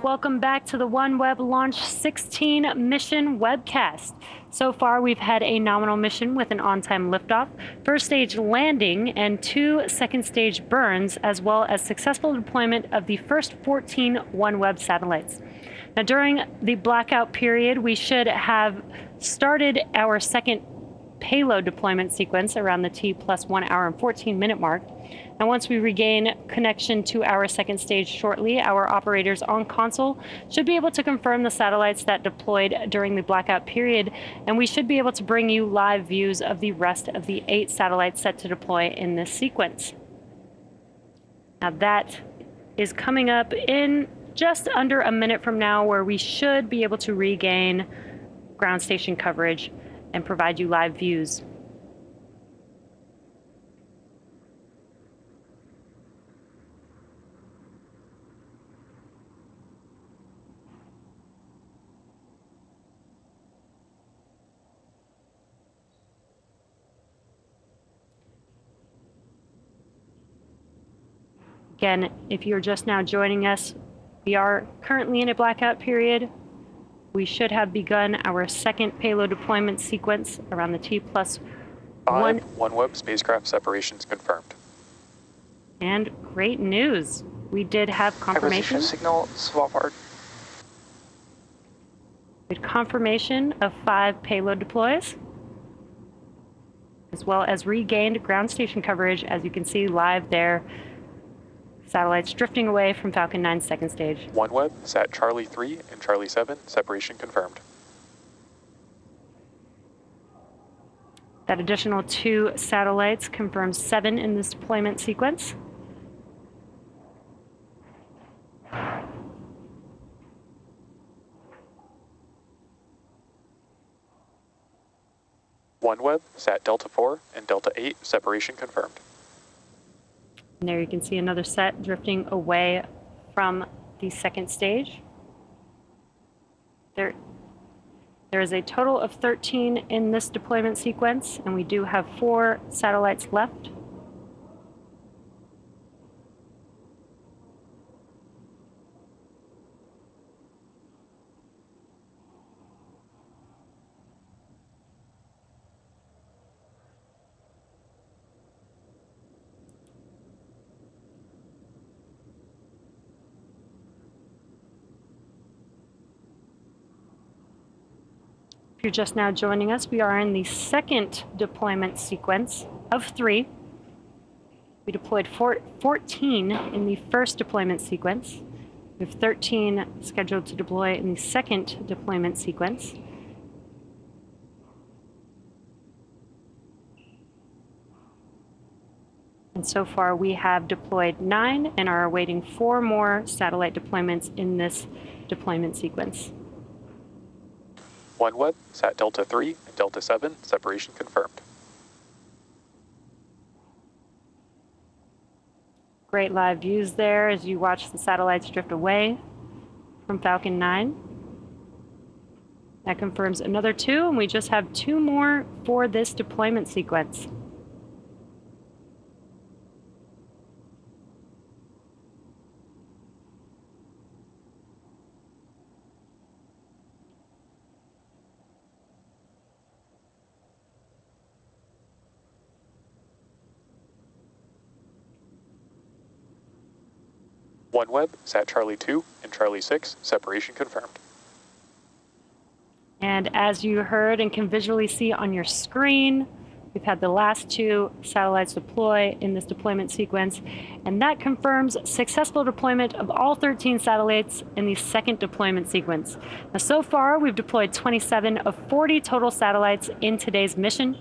Speaker 4: Welcome back to the OneWeb Launch 16 mission webcast. So far, we've had a nominal mission with an on-time liftoff, first stage landing, and 2 second stage burns, as well as successful deployment of the first 14 OneWeb satellites. Now, during the blackout period, we should have started our second payload deployment sequence around the T plus 1 hour and 14 minute mark. And once we regain connection to our second stage shortly, our operators on console should be able to confirm the satellites that deployed during the blackout period, and we should be able to bring you live views of the rest of the 8 satellites set to deploy in this sequence. Now that is coming up in just under a minute from now, where we should be able to regain ground station coverage and provide you live views. Again, if you're just now joining us, we are currently in a blackout period. We should have begun our second payload deployment sequence around the T plus 1.
Speaker 12: OneWeb spacecraft separations confirmed.
Speaker 4: And great news. We did have confirmation.
Speaker 13: Signal, Svalbard.
Speaker 4: We had confirmation of 5 payload deploys, as well as regained ground station coverage, as you can see live there. Satellites drifting away from Falcon 9's second stage.
Speaker 12: OneWeb, sat Charlie 3 and Charlie 7, separation confirmed.
Speaker 4: That additional 2 satellites confirms 7 in this deployment sequence.
Speaker 12: OneWeb, sat Delta 4 and Delta 8, separation confirmed.
Speaker 4: And there you can see another set drifting away from the second stage. There is a total of 13 in this deployment sequence, and we do have 4 satellites left. If you're just now joining us, we are in the second deployment sequence of 3. We deployed 14 in the first deployment sequence. We have 13 scheduled to deploy in the second deployment sequence. And so far we have deployed 9 and are awaiting 4 more satellite deployments in this deployment sequence.
Speaker 12: OneWeb, sat Delta 3 and Delta 7, separation confirmed.
Speaker 4: Great live views there as you watch the satellites drift away from Falcon 9. That confirms another 2, and we just have 2 more for this deployment sequence.
Speaker 12: OneWeb, sat Charlie 2 and Charlie 6, separation confirmed.
Speaker 4: And as you heard and can visually see on your screen, we've had the last 2 satellites deploy in this deployment sequence, and that confirms successful deployment of all 13 satellites in the second deployment sequence. Now, so far, we've deployed 27 of 40 total satellites in today's mission.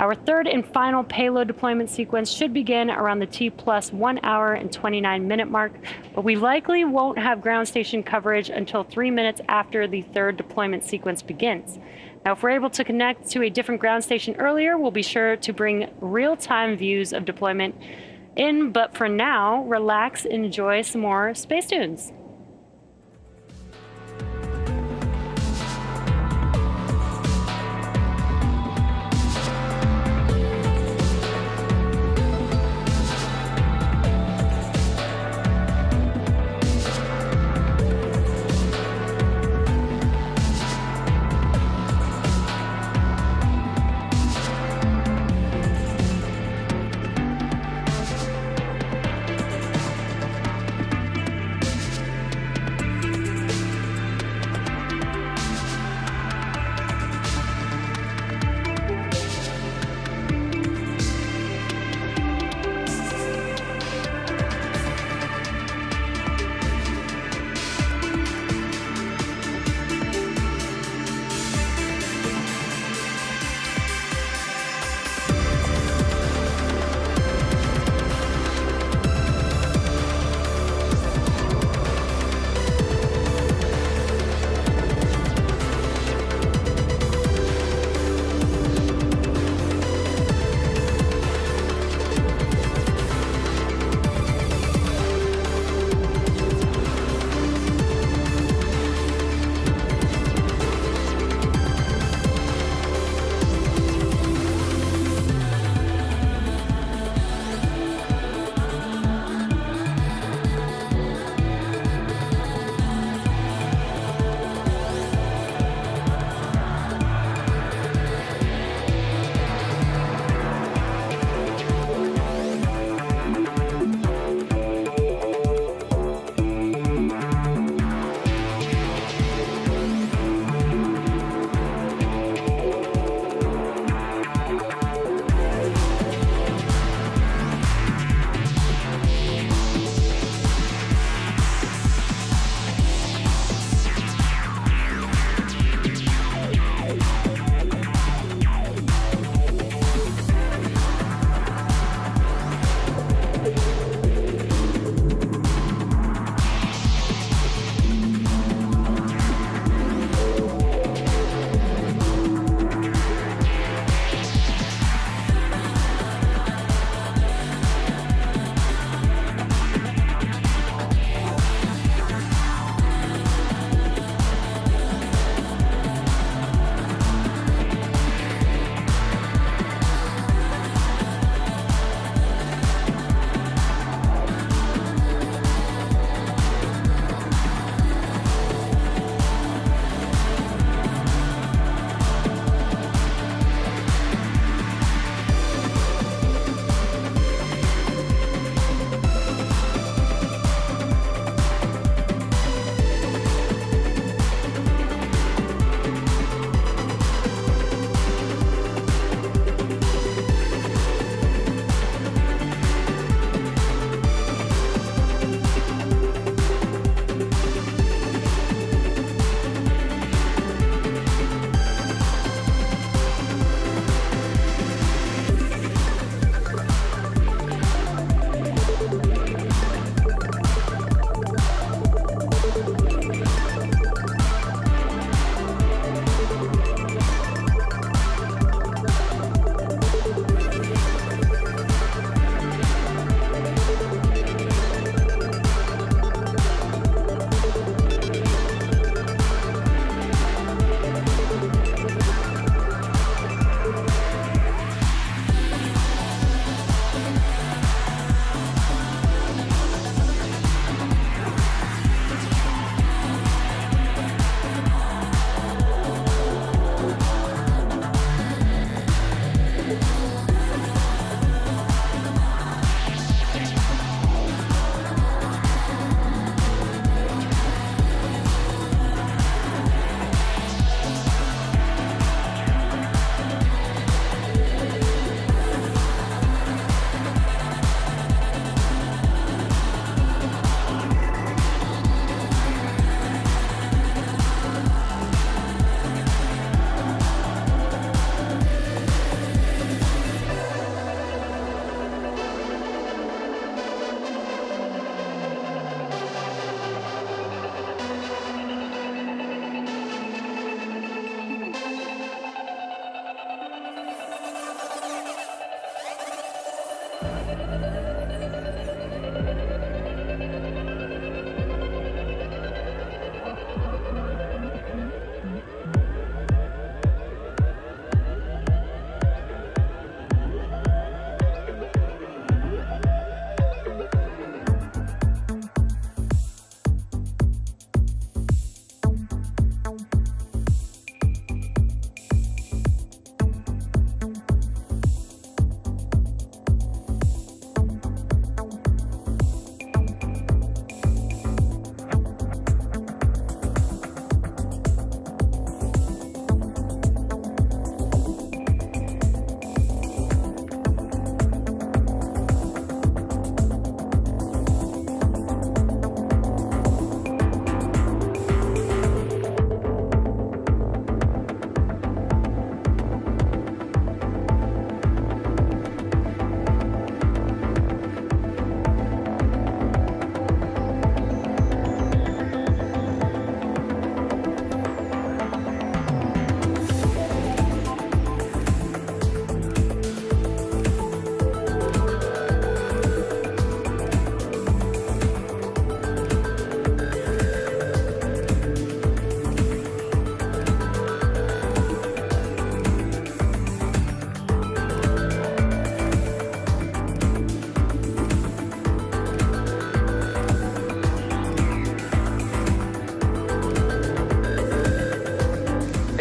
Speaker 4: Our third and final payload deployment sequence should begin around the T plus 1 hour and 29 minute mark, but we likely won't have ground station coverage until 3 minutes after the third deployment sequence begins. Now, if we're able to connect to a different ground station earlier, we'll be sure to bring real-time views of deployment in, but for now, relax and enjoy some more space tunes.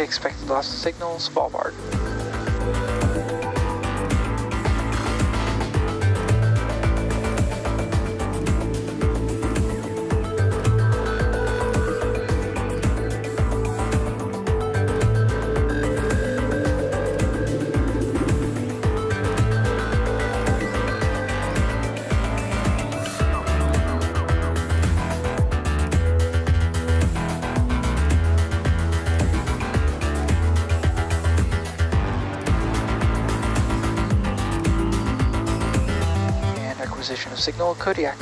Speaker 13: Expected loss of signal, Svalbard. Acquisition of signal, Kodiak.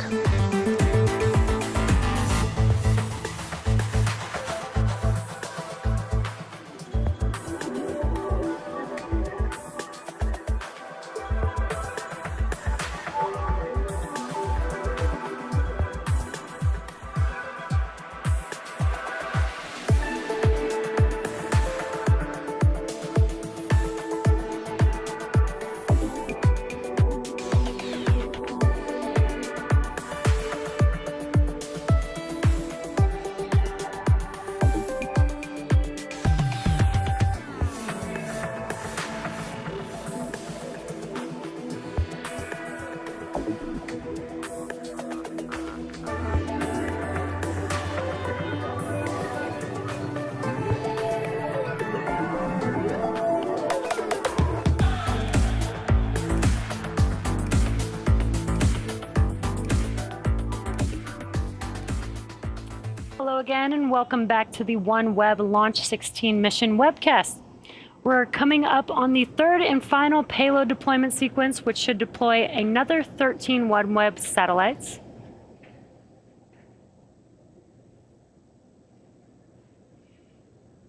Speaker 4: Hello again, and welcome back to the OneWeb Launch 16 mission webcast. We're coming up on the third and final payload deployment sequence, which should deploy another 13 OneWeb satellites.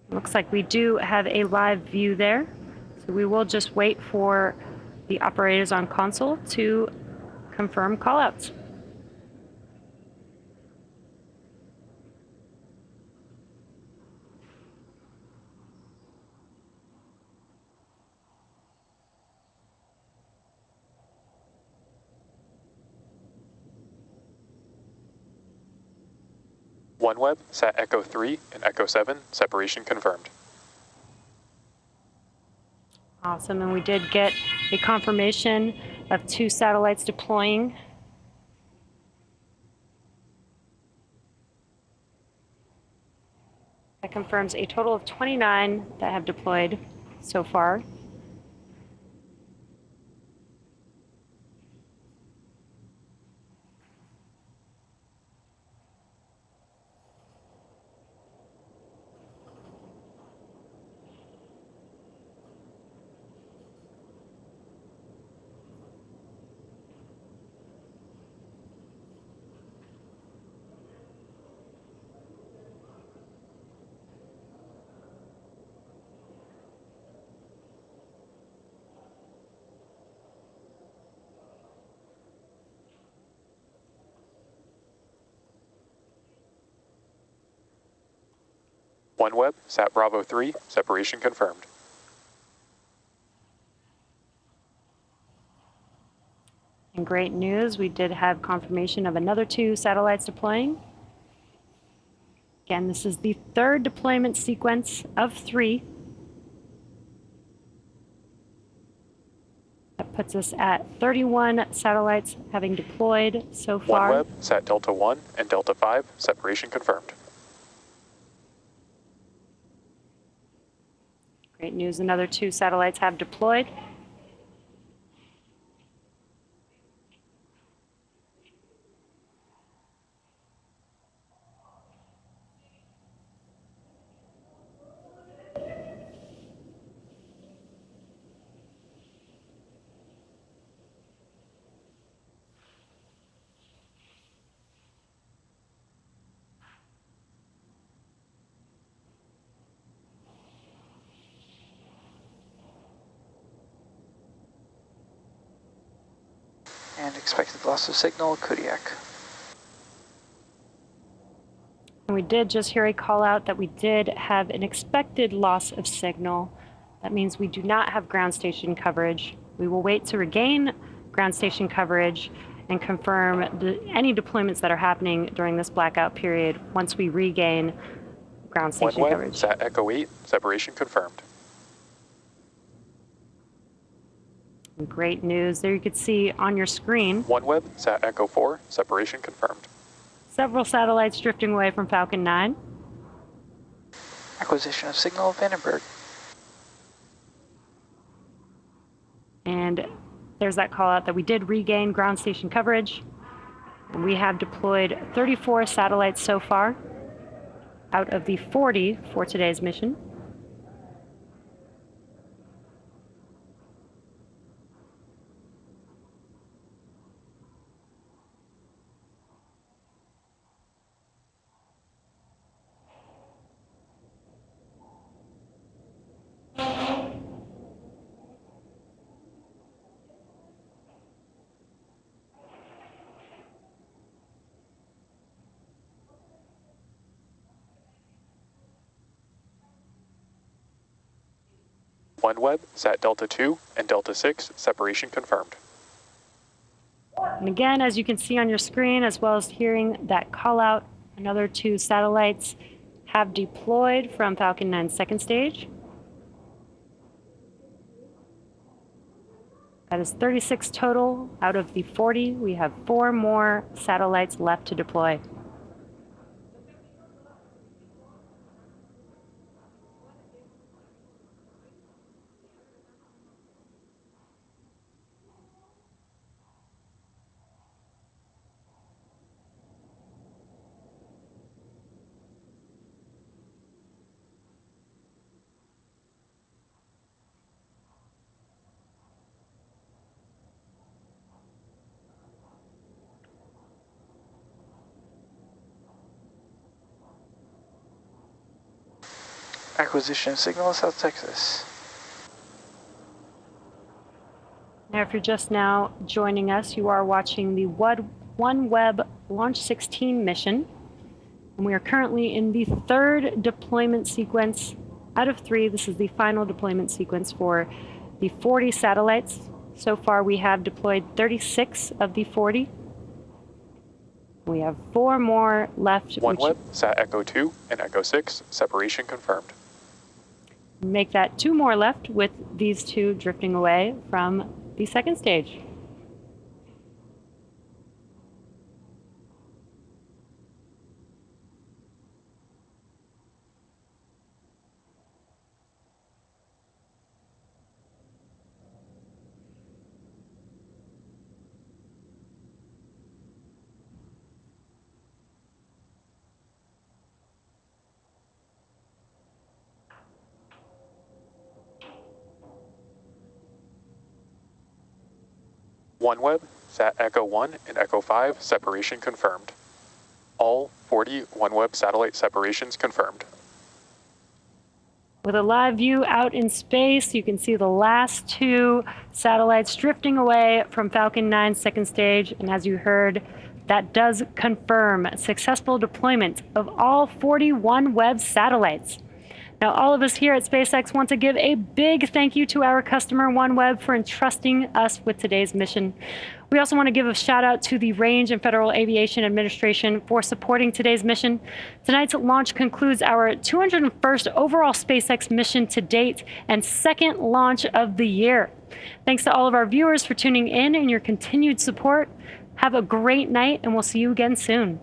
Speaker 4: Looks like we do have a live view there, so we will just wait for the operators on console to confirm callouts.
Speaker 12: OneWeb, Sat Echo 3 and Echo 7, separation confirmed.
Speaker 4: Awesome, and we did get a confirmation of 2 satellites deploying. That confirms a total of 29 that have deployed so far.
Speaker 12: OneWeb, Sat Bravo 3, separation confirmed.
Speaker 4: And great news, we did have confirmation of another 2 satellites deploying. Again, this is the third deployment sequence of 3. That puts us at 31 satellites having deployed so far.
Speaker 12: OneWeb, Sat Delta 1 and Delta 5, separation confirmed.
Speaker 4: Great news, another 2 satellites have deployed.
Speaker 13: And expected loss of signal, Kodiak.
Speaker 4: And we did just hear a call out that we did have an expected loss of signal. That means we do not have ground station coverage. We will wait to regain ground station coverage and confirm any deployments that are happening during this blackout period once we regain ground station
Speaker 12: OneWeb,
Speaker 4: coverage.
Speaker 12: Sat Echo 8, separation confirmed.
Speaker 4: Great news. There you can see on your screen
Speaker 12: OneWeb, Sat Echo 4, separation confirmed.
Speaker 4: several satellites drifting away from Falcon 9.
Speaker 13: Acquisition of signal of Vandenberg.
Speaker 4: And there's that call out that we did regain ground station coverage. And we have deployed 34 satellites so far out of the 40 for today's mission.
Speaker 12: OneWeb, Sat Delta 2 and Delta 6, separation confirmed.
Speaker 4: And again, as you can see on your screen, as well as hearing that call out, another 2 satellites have deployed from Falcon 9's second stage. That is 36 total out of the 40. We have 4 more satellites left to deploy.
Speaker 13: Acquisition of signal of South Texas.
Speaker 4: Now, if you're just now joining us, you are watching the OneWeb Launch 16 mission. And we are currently in the 3rd deployment sequence out of 3. This is the final deployment sequence for the 40 satellites. So far, we have deployed 36 of the 40. We have 4 more left.
Speaker 12: OneWeb, Sat Echo 2 and Echo 6, separation confirmed.
Speaker 4: Make that 2 more left with these 2 drifting away from the second stage.
Speaker 12: OneWeb, Sat Echo 1 and Echo 5, separation confirmed. All 40 OneWeb satellite separations confirmed.
Speaker 4: With a live view out in space, you can see the last 2 satellites drifting away from Falcon 9's second stage. And as you heard, that does confirm successful deployment of all 40 OneWeb satellites. Now, all of us here at SpaceX want to give a big thank you to our customer, OneWeb, for entrusting us with today's mission. We also want to give a shout out to the Range and Federal Aviation Administration for supporting today's mission. Tonight's launch concludes our 201st overall SpaceX mission to date and 2nd launch of the year. Thanks to all of our viewers for tuning in and your continued support. Have a great night, and we'll see you again soon.